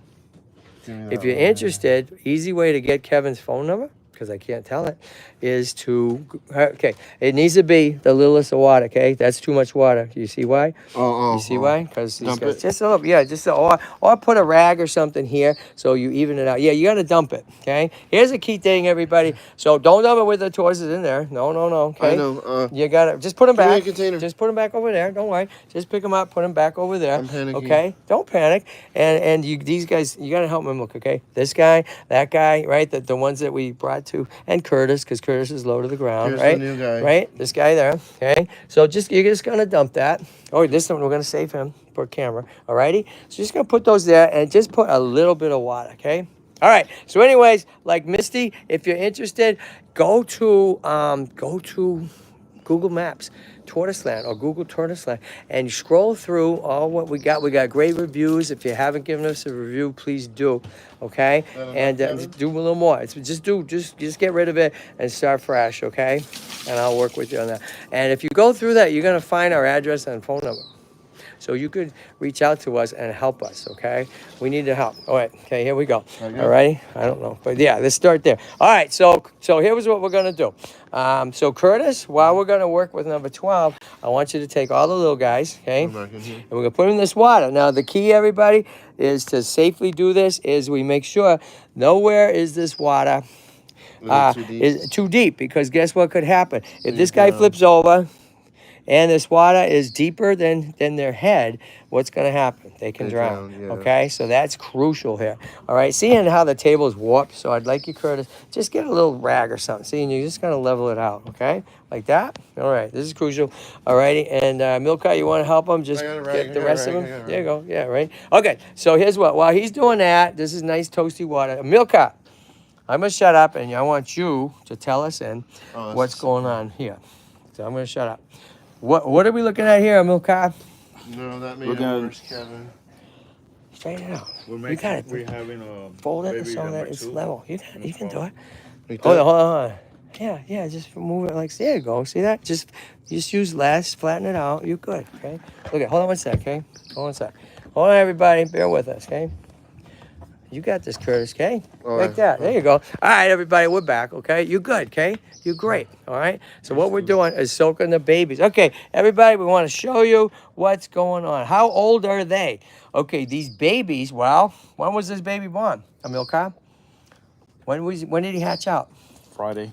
If you're interested, easy way to get Kevin's phone number. because I can't tell it, is to, okay, it needs to be the littlest of water, okay? That's too much water. Do you see why? You see why? Because these Dump guys, it? just a little, yeah, just a, or put a rag or something here so you even it out. Yeah, you got to dump it, okay? Here's a key thing, everybody. So don't dump it with the tortoises in there. No, okay? I know. You got to, just put them Give me a back. container. Just put them back over there. Don't worry. Just pick them up, put them back over there. I'm panicking. Okay? Don't panic. And you, these guys, you got to help them look, okay? This guy, that guy, right? The ones that we brought to, and Curtis, because Curtis is low to the ground, Here's right? the new guy. Right? This guy there, okay? So you're just going to dump that. Oh, this one, we're going to save him for camera, all righty? So just going to put those there and just put a little bit of water, okay? All right. So anyways, like Misty, if you're interested, go to Google Maps, TortoiseLand, or Google TortoiseLand, and you scroll through all what we got. We got great reviews. If you haven't given us a review, please do, okay? And do a little more. It's just get rid of it and start fresh, okay? And I'll work with you on that. And if you go through that, you're gonna find our address and phone number. So you could reach out to us and help us, okay? We need the help. All right, okay, here we go. Okay. All right, I don't know, but yeah, let's start there. All right, so here's what we're gonna do. So Curtis, while we're gonna work with number 12, I want you to take all the little guys, okay? Come back in here. And we're gonna put them in this water. Now the key, everybody, is to safely do this is we make sure nowhere is this water Too deep. is too deep, because guess what could happen? If this You're guy down. flips over and this water is deeper than their head, what's going to happen? They can They drown. drown, yeah. Okay, so that's crucial here. All right, seeing how the table's warped, so I'd like you, Curtis, just get a little rag or something. See, and you're just going to level it out, okay? Like that. All right, this is crucial. All righty, and Milka, you want to help him? Just I got a rag, get I the got a rest of rag, them. I got a There you rag. go. Yeah, right. Okay, so here's what. While he's doing that, this is nice toasty water. Milka, I'm going to shut up, and I want you to tell us Oh, what's going on here. So I'm going to shut up. What are we looking at here, Milka? No, that made We're it gonna- worse, Kevin. Straighten it out. We're got it. We're having a Fold it baby so number that it's 2. level. You can do it. Like Hold that? on, hold on. Yeah, just move it like, there you go. See that? Just use less, flatten it out. You're good, okay? Look, hold on one sec, okay? Hold on one sec. Hold on, everybody. Bear with us, okay? You got this, Curtis, okay? All Like right. that. There you go. All right, everybody, we're back, okay? You're good, okay? You're great, all right? So what we're doing is soaking the babies. Okay, everybody, we want to show you what's going on. How old are they? Okay, these babies, well, when was this baby born? Amilcar? When did he hatch out? Friday.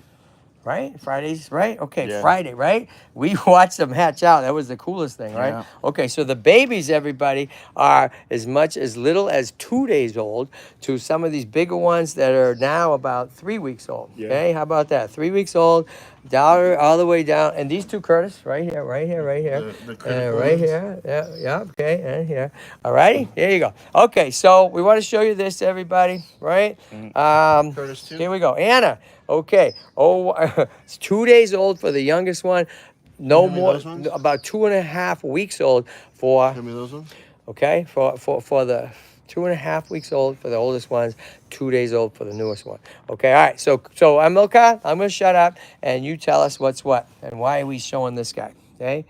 Right? Fridays, right? Okay, Yeah. Friday, right? We watched them hatch out. That was the coolest thing, right? Yeah. Okay, so the babies, everybody, are as little as 2 days old to some of these bigger ones that are now about 3 weeks old. Yeah. Okay, how about that? 3 weeks old, down all the way down. And these two, Curtis, right here. The critical Right ones? here. Yeah, okay, and here. All righty, there you go. Okay, so we want to show you this, everybody, right? Curtis, too? Here we go. Anna, okay. Oh, it's 2 days old for the youngest one. No Hand me more, those ones? about 2.5 weeks old for, Give me those ones. okay, for the 2.5 weeks old for the oldest ones, 2 days old for the newest one. Okay, all right. So I'm Milka. I'm gonna shut up, and you tell us what's what and why are we showing this guy. Okay,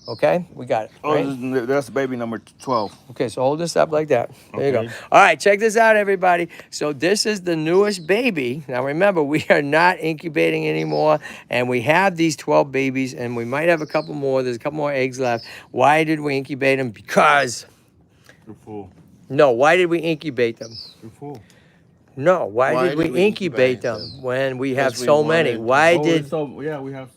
okay, we got it. Oh, Right? that's baby number 12. Okay, so hold this up like that. There you go. Okay. All right, check this out, everybody. So this is the newest baby. Now remember, we are not incubating anymore, and we have these 12 babies, and we might have a couple more. There's a couple more eggs left. Why did we incubate them? Because, You're full. no, why did we incubate them? You're full. No, why did we incubate incubate them them? when we have Because we so many? wanted- Why did, So yeah, we have.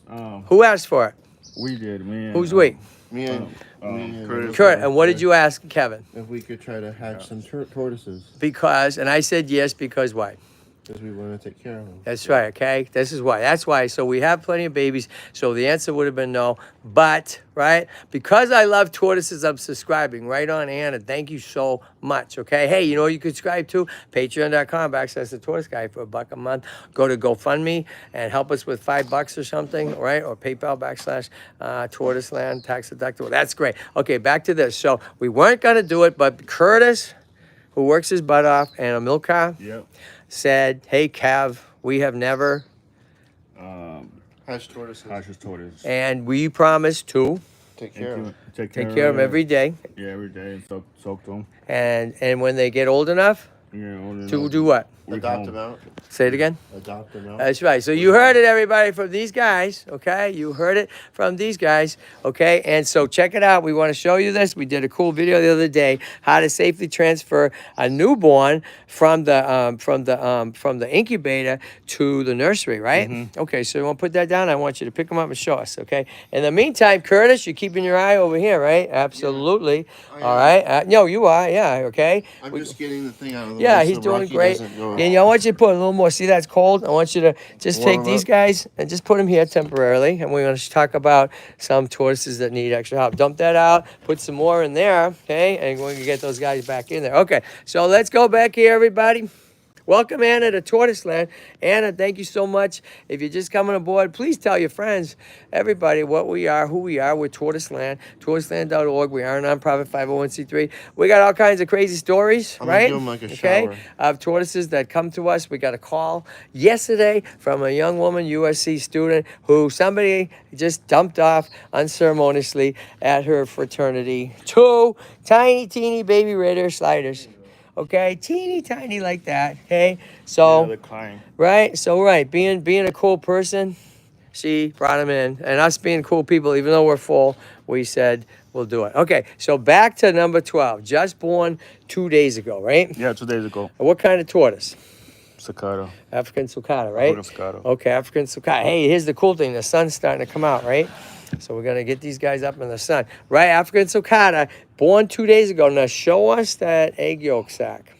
who asked for it? We did, man. Who's we? Me and Curtis. Kurt, and what did you ask Kevin? If we could try to hatch some tortoises, Because, and I said yes, because why? because we want to take care of them. That's right, okay? This is why. That's why. So we have plenty of babies. So the answer would have been no. But, right, because I love tortoises, I'm subscribing. Right on, Anna. Thank you so much, okay? Hey, you know you could subscribe to? Patreon.com/the Tortoise Guy for $1 a month. Go to GoFundMe and help us with $5 or something, right? Or PayPal/TortoiseLand, tax deductible. That's great. Okay, back to this. So we weren't going to do it, but Curtis, who works his butt off, and Amilcar, Yep. said, hey, Cav, we have never, Hatch tortoises. Cautious tortoise. and we promise to Take care of them. Take take care of them every day. Yeah, every day and soak them. And when they get old enough Yeah, to do what? Adopt home. them out. Say it again. Adopt them out. That's right. So you heard it, everybody, from these guys, okay? You heard it from these guys, okay? And so check it out. We want to show you this. We did a cool video the other day, how to safely transfer a newborn from the incubator to the nursery, right? Okay, so you want to put that down? I want you to pick them up and show us, okay? In the meantime, Curtis, you're keeping your eye over here, right? Absolutely. I All am. right. No, you are. Yeah. Okay. I'm just getting the thing out of the Yeah, way he's so doing Rocky great. doesn't go. And I want you to put a little more. See, that's cold. I want you to just Warm take 'em these up. guys and just put them here temporarily. And we're going to talk about some tortoises that need extra help. Dump that out. Put some more in there. Okay. And we're going to get those guys back in there. Okay. So let's go back here, everybody. Welcome, Anna, to TortoiseLand. Anna, thank you so much. If you're just coming aboard, please tell your friends, everybody, what we are, who we are. We're TortoiseLand, tortoiseland.org. We are a nonprofit 501c3. We got all kinds of crazy stories, I'm gonna right? give 'em like a okay, shower. of tortoises that come to us. We got a call yesterday from a young woman, USC student, who somebody just dumped off unceremoniously at her fraternity. 2 tiny, teeny baby raider sliders. Okay, teeny tiny like that. Okay, so Yeah, they're crying. right, so right, being a cool person, she brought him in, and us being cool people, even though we're full, we said we'll do it. Okay, so back to number 12, just born 2 days ago, right? Yeah, 2 days ago. What kind of tortoise? Staccato. African sulcata, right? African sulcata. Okay, African sulcata. Hey, here's the cool thing: the sun's starting to come out, right? So we're gonna get these guys up in the sun, right? African sulcata, born 2 days ago. Now show us that egg yolk sac.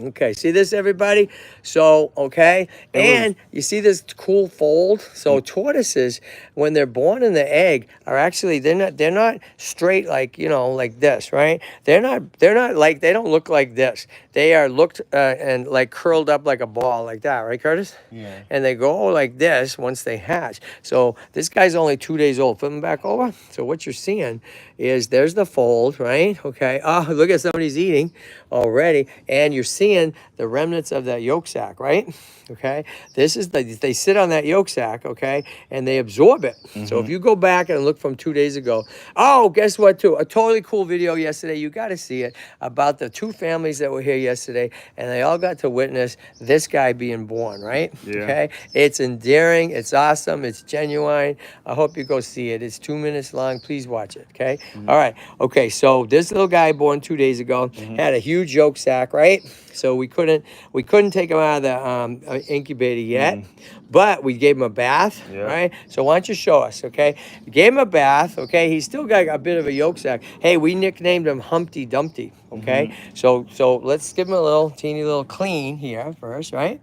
Okay, see this, everybody? So, okay, and you see this cool fold? So tortoises, when they're born in the egg, are actually they're not straight like, you know, like this, right? They're not like, they don't look like this. They are looked and like curled up like a ball like that, right, Curtis? Yeah. And they go like this once they hatch. So this guy's only 2 days old. Flip him back over. So what you're seeing is there's the fold, right? Okay. Oh, look at somebody's eating already, and you're seeing the remnants of that yolk sac, right? Okay. This is they sit on that yolk sac, okay, and they absorb it. So if you go back and look from 2 days ago, oh, guess what? Too a totally cool video yesterday. You got to see it about the 2 families that were here yesterday, and they all got to witness this guy being born, right? Yeah. Okay. It's endearing. It's awesome. It's genuine. I hope you go see it. It's 2 minutes long. Please watch it. Okay. All right. Okay. So this little guy born 2 days ago had a huge yolk sac, right? So we couldn't take him out of the incubator yet, but we gave him a bath, Yeah. right? So why don't you show us, okay? We gave him a bath, okay? He's still got a bit of a yolk sac. Hey, we nicknamed him Humpty Dumpty, okay? So let's give him a little teeny little clean here first, right?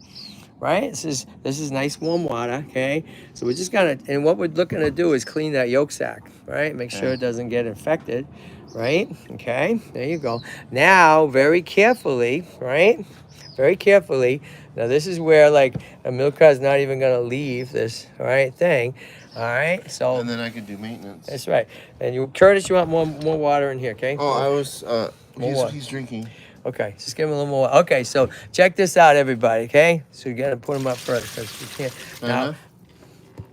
Right? This is nice warm water, okay? So we're just gonna, and what we're looking to do is clean that yolk sac, right? Make sure it doesn't get infected, right? Okay, there you go. Now, very carefully, right? Very carefully. Now this is where like a milk car's not even gonna leave this, all right, thing. All right, so And then I could do maintenance. that's right. And you, Curtis, you want more water in here, okay? Oh, I was. what? He's drinking. Okay, just give him a little more. Okay, so check this out, everybody. Okay, so you gotta put him up further because we can't. Now, Enough?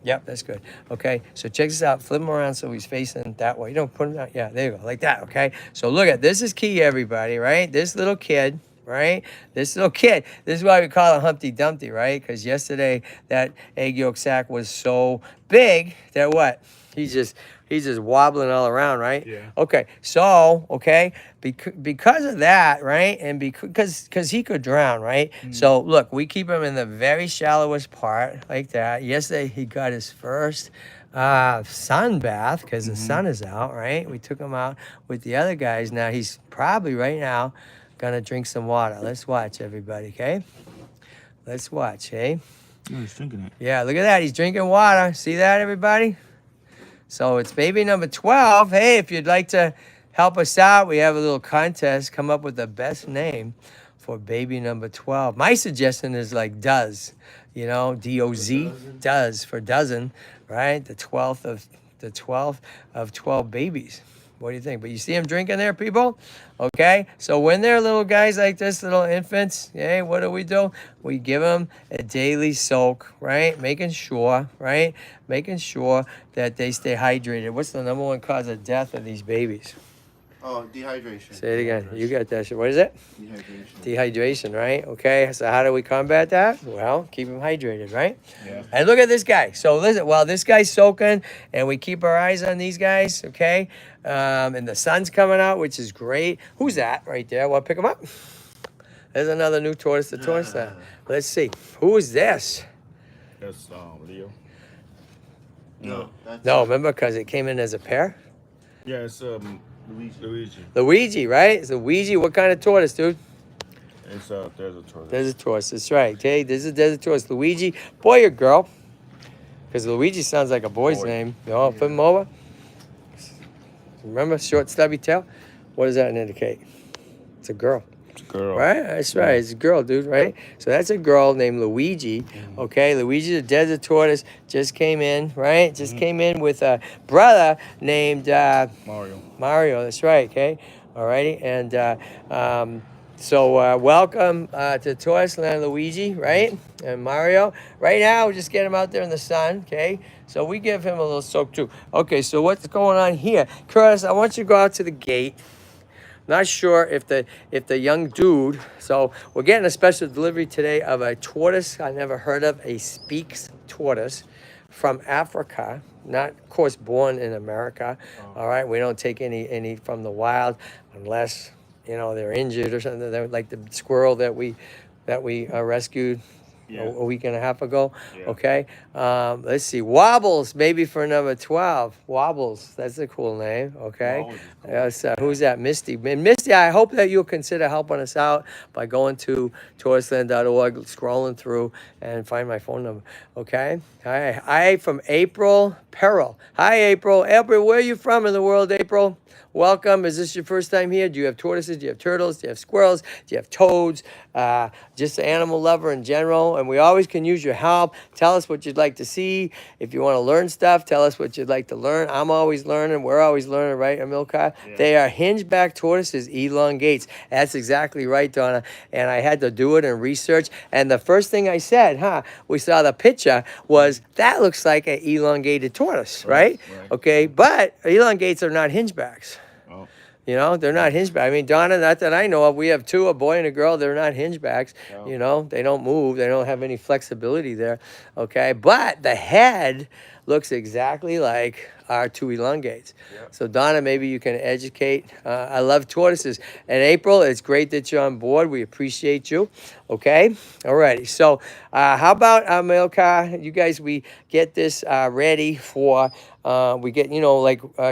yep, that's good. Okay, so check this out. Flip him around so he's facing that way. You don't put him out. Yeah, there you go, like that. Okay. So look at this is key, everybody. Right, this little kid. Right, this little kid. This is why we call it Humpty Dumpty. Right, because yesterday that egg yolk sac was so big that what? He's just wobbling all around, right? Yeah. Okay, so, okay, because of that, right, and because he could drown, right? So, look, we keep him in the very shallowest part, like that. Yesterday, he got his first sun bath because the sun is out, right? We took him out with the other guys. Now, he's probably right now going to drink some water. Let's watch, everybody, okay? Let's watch, hey? Yeah, he's drinking it. Yeah, look at that. He's drinking water. See that, everybody? So it's baby number 12. Hey, if you'd like to help us out, we have a little contest. Come up with the best name for baby number 12. My suggestion is like Does, you know, D-O-Z, Does for dozen, right? The 12th of 12 babies. What do you think? But you see him drinking there, people? Okay, so when they're little guys like this, little infants, hey, what do? We give them a daily soak, right? Making sure that they stay hydrated. What's the number 1 cause of death of these babies? Oh, dehydration. Say it again. You got that shit. What is it? Dehydration. Dehydration, right? Okay. So how do we combat that? Well, keep him hydrated, right? Yeah. And look at this guy. So listen, while this guy's soaking, and we keep our eyes on these guys, okay? And the sun's coming out, which is great. Who's that right there? Want to pick him up? There's another new tortoise, the tortoise. Let's see. Who is this? That's Leo. No. That's No, remember, because it came in as a pair? Yeah, it's Luigi. Luigi, right? It's Luigi. What kind of tortoise, dude? It's there's a tortoise. Desert tortoise. That's right. Okay, this is a desert tortoise. Luigi, boy or girl? Because Luigi sounds like a boy's Boy. name. You flip him over. Remember, short, stubby tail? What does that indicate? It's a girl. It's a girl. Right? That's right. It's a girl, dude, right? So that's a girl named Luigi. Okay, Luigi the desert tortoise just came in, right? Just came in with a brother named Mario. Mario. That's right, okay? Alrighty. And so welcome to TortoiseLand, Luigi, right? And Mario. Right now, we just get him out there in the sun, okay? So we give him a little soak too. Okay, so what's going on here? Curtis, I want you to go out to the gate. Not sure if the young dude, so we're getting a special delivery today of a tortoise I never heard of, a Speaks tortoise from Africa, not of course born in America. All right, we don't take any from the wild unless they're injured or something. They're like the squirrel that we rescued a week and a half ago. Yeah. Okay, let's see, Wobbles maybe for number 12. Wobbles, that's a cool name. Okay. Wobbles is cool. Yes, who's that? Misty. And Misty, I hope that you'll consider helping us out by going to tortoiseland.org, scrolling through, and find my phone number. Okay? Hi from April Peril. Hi, April. April, where are you from in the world, April? Welcome. Is this your first time here? Do you have tortoises? Do you have turtles? Do you have squirrels? Do you have toads? Just an animal lover in general. And we always can use your help. Tell us what you'd like to see. If you want to learn stuff, tell us what you'd like to learn. I'm always learning. We're always learning, right, Amilcar? Yeah. They are hinge-back tortoises, elongates. That's exactly right, Donna. And I had to do it and research. And the first thing I said, we saw the picture, was that looks like an elongated tortoise, right? Okay, but elongates are not hingebacks. They're not hingebacks. I mean, Donna, not that I know of, we have two, a boy and a girl. They're not hingebacks. No. They don't move. They don't have any flexibility there. Okay, but the head looks exactly like our two elongates. Yep. So Donna, maybe you can educate. I love tortoises. And April, it's great that you're on board. We appreciate you. Okay, all righty. So how about Milka? You guys, we get this ready for. We get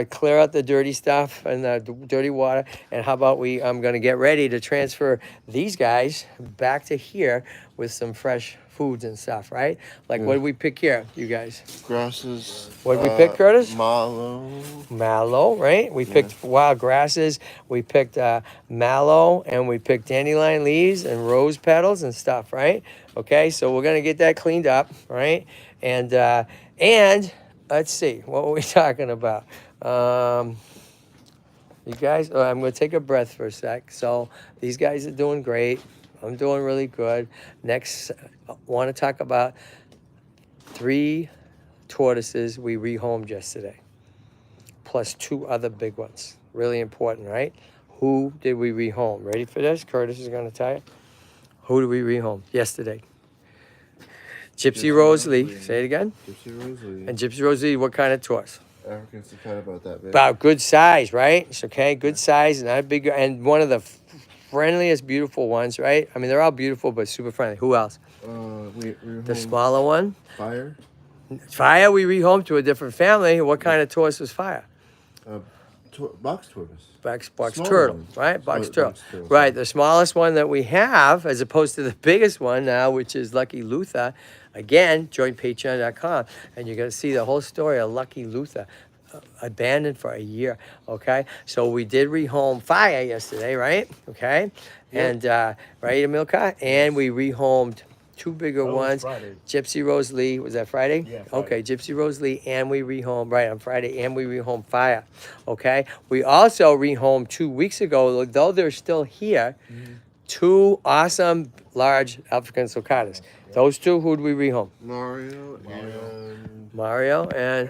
clear out the dirty stuff and the dirty water. And how about I'm going to get ready to transfer these guys back to here with some fresh foods and stuff, right? Like, what did we pick here, you guys? Grasses. What did we pick, Curtis? Mallow, right? We picked wild grasses. We picked mallow, and we picked dandelion leaves and rose petals and stuff, right? Okay, so we're gonna get that cleaned up, right? And let's see, what were we talking about? You guys, I'm gonna take a breath for a sec. So these guys are doing great. I'm doing really good. Next, I want to talk about 3 tortoises we rehomed yesterday, plus 2 other big ones. Really important, right? Who did we rehome? Ready for this? Curtis is going to tell you. Who did we rehome yesterday? Gypsy Rose Lee. Say it again. Gypsy Rose Lee. And Gypsy Rose Lee, what kind of tortoise? Africans are kind of about that big. About good size, right? It's okay, good size, not big, and one of the friendliest, beautiful ones, right? I mean, they're all beautiful, but super friendly. Who else? The smaller one? Fire. Fire, we rehomed to a different family. What kind of tortoise was Fire? Box tortoise. Box turtle, one. right? Box Box turtle. turtle. Right, the smallest one that we have, as opposed to the biggest one now, which is Lucky Luther. Again, join patreon.com, and you're going to see the whole story of Lucky Luther. Abandoned for a year. Okay, so we did rehome Fire yesterday, right? Okay, and right, Amilcar, and we rehomed 2 bigger ones. Friday. Gypsy Rose Lee, was that Friday? Yeah, Friday. Okay, Gypsy Rose Lee, and we rehomed on Friday, and we rehomed Fire. Okay, we also rehomed 2 weeks ago, though they're still here. 2 awesome large African sulcatas. Those 2, who'd we rehome? Mario and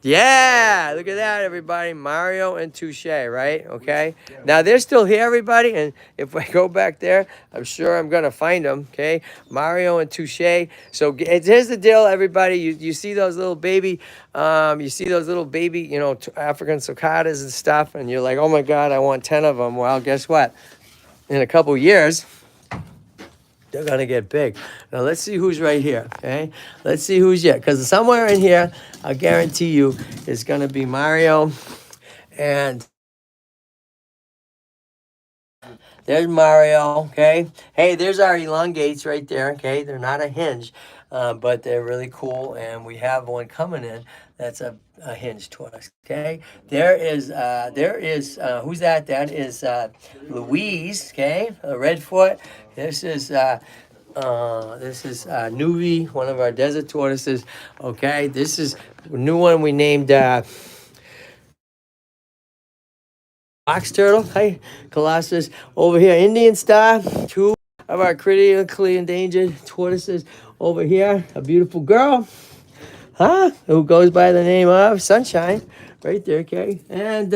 Yeah, look at that, everybody. Mario and Touche, right? Okay. Now they're still here, everybody. And if I go back there, I'm sure I'm gonna find them. Okay, Mario and Touche. So here's the deal, everybody. You see those little baby, you know, African cicadas and stuff, and you're like, oh my God, I want 10 of them. Well, guess what? In a couple years, they're gonna get big. Now let's see who's right here, okay? Let's see who's here, because somewhere in here, I guarantee you, is gonna be Mario, and there's Mario, okay? Hey, there's our elongates right there, okay? They're not a hinge, but they're really cool, and we have one coming in that's a hinge tortoise, okay? There is, who's that? That is Louise, okay? A redfoot. This is Nuvi, one of our desert tortoises, okay? This is a new one we named box turtle. Hi, Colossus. Over here, Indian star. Two of our critically endangered tortoises over here. A beautiful girl, who goes by the name of Sunshine, right there, okay? And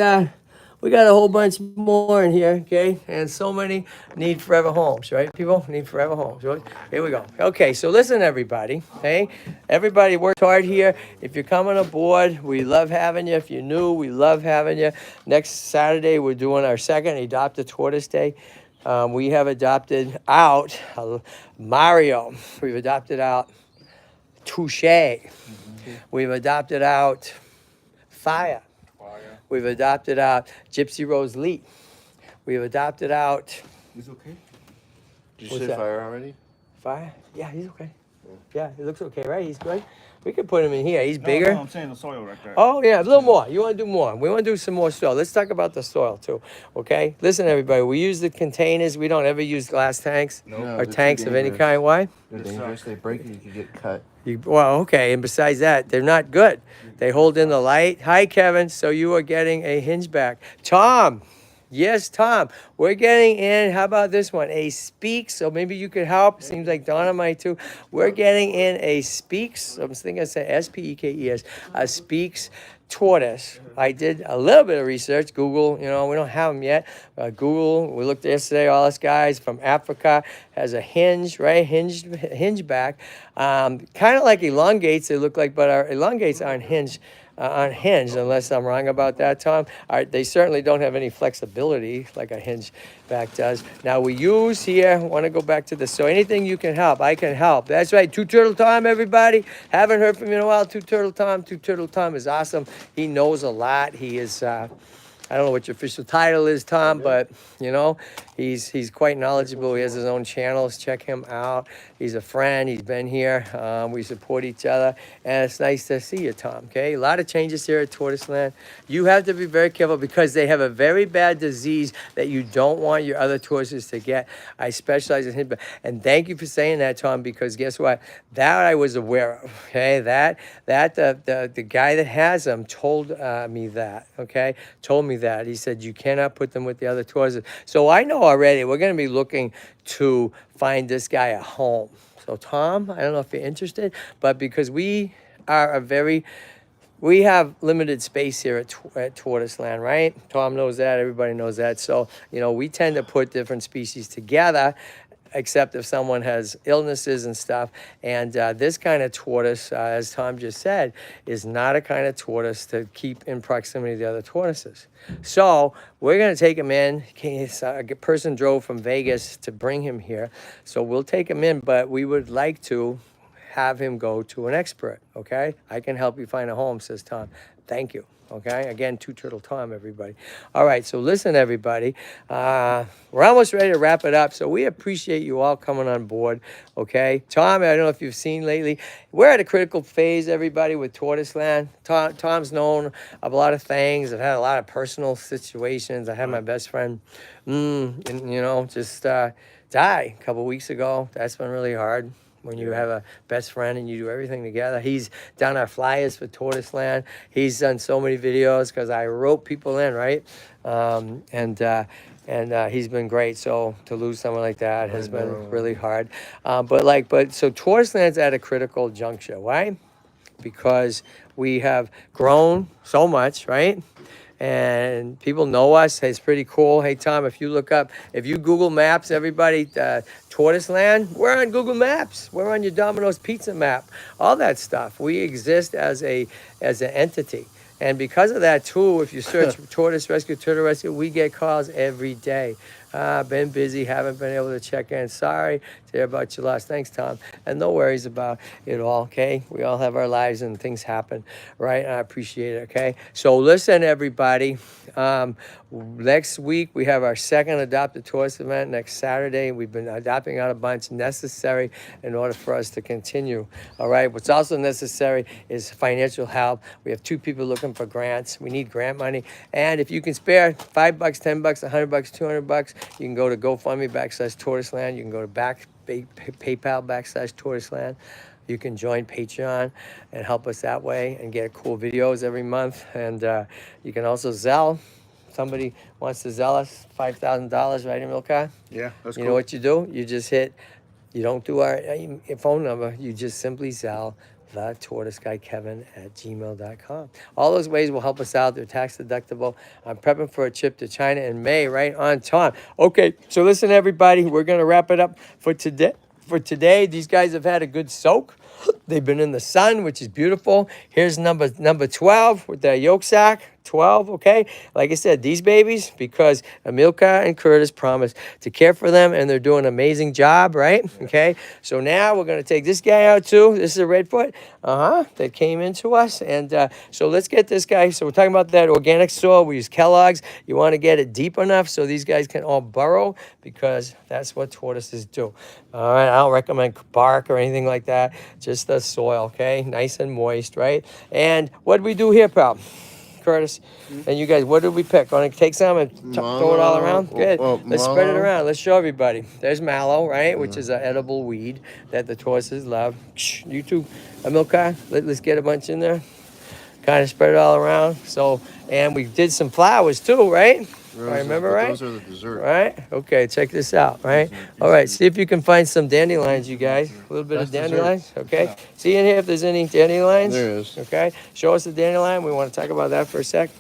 we got a whole bunch more in here, okay? And so many need forever homes, right? People need forever homes, right? Here we go. Okay, so listen, everybody, okay? Everybody worked hard here. If you're coming aboard, we love having you. If you're new, we love having you. Next Saturday, we're doing our second Adopt a Tortoise Day. We have adopted out Mario. We've adopted out Touche. We've adopted out Fire. We've adopted out Gypsy Rose Lee. We've adopted out It's okay. Did you What's say that? Fire already? Fire. Yeah, he's okay. Yeah, he looks okay, right? He's good. We could put him in here. He's bigger. No, I'm saying the soil right there. Oh, yeah, a little more. You want to do more. We want to do some more soil. Let's talk about the soil, too, okay? Listen, everybody, we use the containers. We don't ever use glass tanks No, or they're too tanks of any dangerous. kind. Why? They're dangerous. They break and you can get cut. Well, okay, and besides that, they're not good. They hold in the light. Hi, Kevin. So you are getting a hinge back. Tom. Yes, Tom. We're getting in, how about this one? A Speaks. So maybe you could help. Seems like Donna might too. We're getting in a Speaks. I'm thinking I said S-P-E-K-E-S. A Speaks tortoise. I did a little bit of research. Google, you know, we don't have them yet. Google, we looked yesterday, all this guys from Africa, has a hinge, right? Hinge back. Kind of like elongates, they look like, but our elongates aren't hinged. Unhinged, unless I'm wrong about that, Tom. They certainly don't have any flexibility like a hinge back does. Now we use here, want to go back to this. So anything you can help, I can help. That's right, Two Turtle Tom, everybody. Haven't heard from you in a while, Two Turtle Tom. Two Turtle Tom is awesome. He knows a lot. He is, I don't know what your official title is, Tom, but you know, he's quite knowledgeable. He has his own channels. Check him out. He's a friend. He's been here. We support each other, and it's nice to see you, Tom. Okay, a lot of changes here at TortoiseLand. You have to be very careful because they have a very bad disease that you don't want your other tortoises to get. I specialize in him, and thank you for saying that, Tom. Because guess what? That I was aware of. Okay, the guy that has them told me that. Okay, told me that. He said you cannot put them with the other tortoises. So I know already we're going to be looking to find this guy a home. So Tom, I don't know if you're interested, but because we are we have limited space here at TortoiseLand, right? Tom knows that. Everybody knows that. So, you know, we tend to put different species together, except if someone has illnesses and stuff. And this kind of tortoise, as Tom just said, is not a kind of tortoise to keep in proximity to the other tortoises. So we're going to take him in. A person drove from Vegas to bring him here. So we'll take him in, but we would like to have him go to an expert, okay? I can help you find a home, says Tom. Thank you. Okay, again, Two Turtle Tom, everybody. All right, so listen, everybody. We're almost ready to wrap it up, so we appreciate you all coming on board, okay? Tom, I don't know if you've seen lately, we're at a critical phase, everybody, with TortoiseLand. Tom's known of a lot of things. I've had a lot of personal situations. I had my best friend, and, you know, just die a couple weeks ago. That's been really hard. When you have a best friend and you do everything together. He's done our flyers for TortoiseLand. He's done so many videos because I wrote people in, right? And he's been great. So to lose someone like that has been really hard. So TortoiseLand's at a critical juncture. Why? Because We have grown so much, right? And people know us. It's pretty cool. Hey, Tom, if you Google Maps, everybody, TortoiseLand, we're on Google Maps. We're on your Domino's Pizza map, all that stuff. We exist as an entity. And because of that, too, if you search Tortoise Rescue, Turtle Rescue, we get calls every day. Been busy, haven't been able to check in. Sorry to hear about your loss. Thanks, Tom. And no worries about it all, okay? We all have our lives and things happen, right? And I appreciate it, okay? So listen, everybody. Next week, we have our second Adopt a Tortoise event next Saturday. We've been adopting out a bunch necessary in order for us to continue, all right? What's also necessary is financial help. We have 2 people looking for grants. We need grant money. And if you can spare $5, $10, $100, $200, you can go to GoFundMe /TortoiseLand. You can go to PayPal /TortoiseLand. You can join Patreon and help us that way and get cool videos every month. And you can also Zelle. Somebody wants to Zelle us $5,000, right, Emilka? Yeah, that's You know what you do? You just hit, you don't do our phone number. You just simply Zelle thetortoiseguyKevin@gmail.com. All those ways will help us out. They're tax deductible. I'm prepping for a trip to China in May, right on time. Okay, so listen, everybody, we're going to wrap it up for today. These guys have had a good soak. They've been in the sun, which is beautiful. Here's number 12 with the yolk sac. 12, okay? Like I said, these babies, because Emilka and Curtis promised to care for them, and they're doing an amazing job, right? Okay? So now we're going to take this guy out, too. This is a redfoot, that came into us. And so let's get this guy. So we're talking about that organic soil. We use Kellogg's. You want to get it deep enough so these guys can all burrow, because that's what tortoises do. All right? I don't recommend bark or anything like that. Just the soil, okay? Nice and moist, right? And what do we do here, pal? Curtis, and you guys, what did we pick? Want to take some and throw it all around? Good. Let's spread it around. Let's show everybody. There's mallow, right, which is an edible weed that the tortoises love. You too, Emilka. Let's get a bunch in there. Kind of spread it all around. So, and we did some flowers too, right? I remember right? Those are the dessert. Right? Okay, check this out, right? All right, see if you can find some dandelions, you guys. A little bit of dandelions, okay? See in here if there's any dandelions? There is. Okay, show us the dandelion. We want to talk about that for a sec.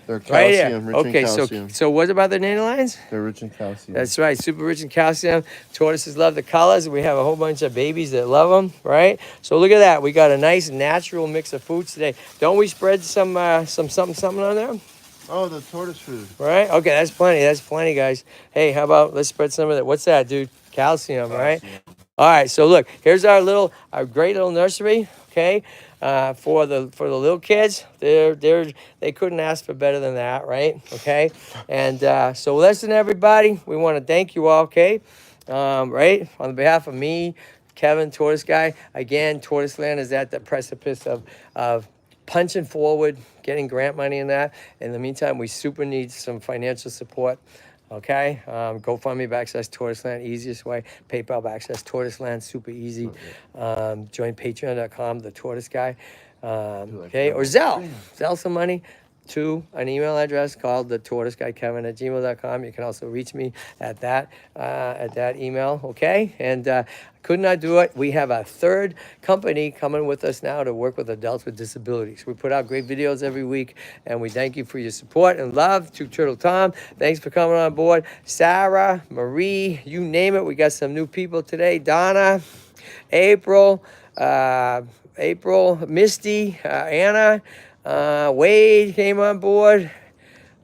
They're calcium, right here. rich in calcium. So what about the dandelions? They're rich in calcium. That's right, super rich in calcium. Tortoises love the colors. We have a whole bunch of babies that love them, right? So look at that. We got a nice natural mix of foods today. Don't we spread some something on there? Oh, the tortoise food. Right? Okay, that's plenty. That's plenty, guys. Hey, how about let's spread some of that. What's that, dude? Calcium, right? All right, so look, here's our great little nursery, okay? For the little kids. They couldn't ask for better than that, right? Okay? And so listen, everybody, we want to thank you all, okay? Right? On behalf of me, Kevin, Tortoise Guy, again, TortoiseLand is at the precipice of punching forward, getting grant money in that. In the meantime, we super need some financial support. Okay, GoFundMe /TortoiseLand, easiest way. PayPal /TortoiseLand, super easy. Join Patreon.com, the Tortoise Guy. Okay, or Zelle some money to an email address called thetortoiseguykevin@gmail.com. You can also reach me at that email. Okay, and could not do it. We have a third company coming with us now to work with adults with disabilities. We put out great videos every week, and we thank you for your support and love. To Turtle Tom, thanks for coming on board. Sarah, Marie, you name it. We got some new people today. Donna, April, Misty, Anna, Wade came on board.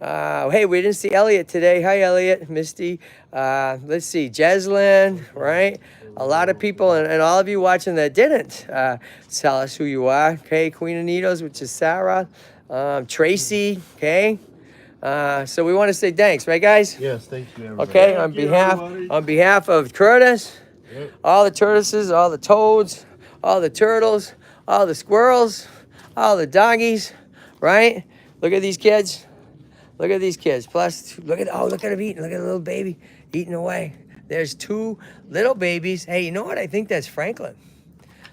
Hey, we didn't see Elliot today. Hi, Elliot, Misty. Let's see, Jeslyn, right? A lot of people, and all of you watching that didn't tell us who you are. Okay, Queen Anita's, which is Sarah. Tracy, okay? So we want to say thanks, right, guys? Yes, thank you, everybody. Okay, on behalf of Curtis, all the tortoises, all the toads, all the turtles, all the squirrels, all the doggies, right? Look at these kids. Look at these kids. Plus, look at them eating. Look at the little baby eating away. There's 2 little babies. Hey, you know what? I think that's Franklin.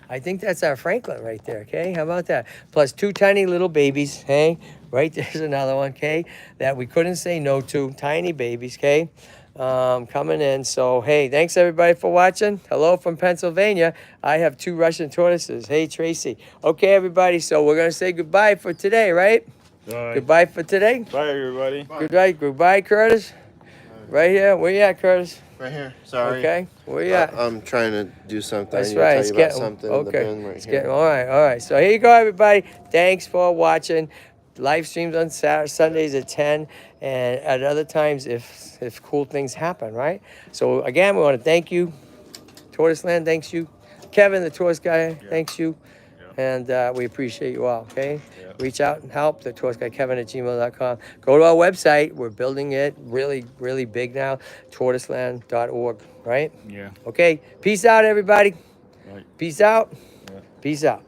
I think that's our Franklin right there, okay? How about that? Plus 2 tiny little babies, hey? Right there's another one, okay? That we couldn't say no to. Tiny babies, okay? coming in. So, hey, thanks everybody for watching. Hello from Pennsylvania. I have 2 Russian tortoises. Hey, Tracy. Okay, everybody. So we're going to say goodbye for today, right? Bye. Goodbye for today. Bye, everybody. Goodbye, Curtis. Right here. Where you at, Curtis? Right here. Sorry. Okay. Where you at? I'm trying to do something. That's I need right. to It's tell you about getting something in the okay. bin right It's here. getting all right. So here you go, everybody. Thanks for watching. Live streams on Sundays at 10, and at other times if cool things happen, right? So again, we want to thank you, TortoiseLand. Thanks you, Kevin, the Tortoise Guy. Thanks you, and we appreciate you all. Okay, reach out and help. The Tortoise Guy Kevin at gmail.com. Go to our website. We're building it really big now. TortoiseLand.org. Right? Yeah. Okay. Peace out, everybody. Right. Peace out. Yeah. Peace out.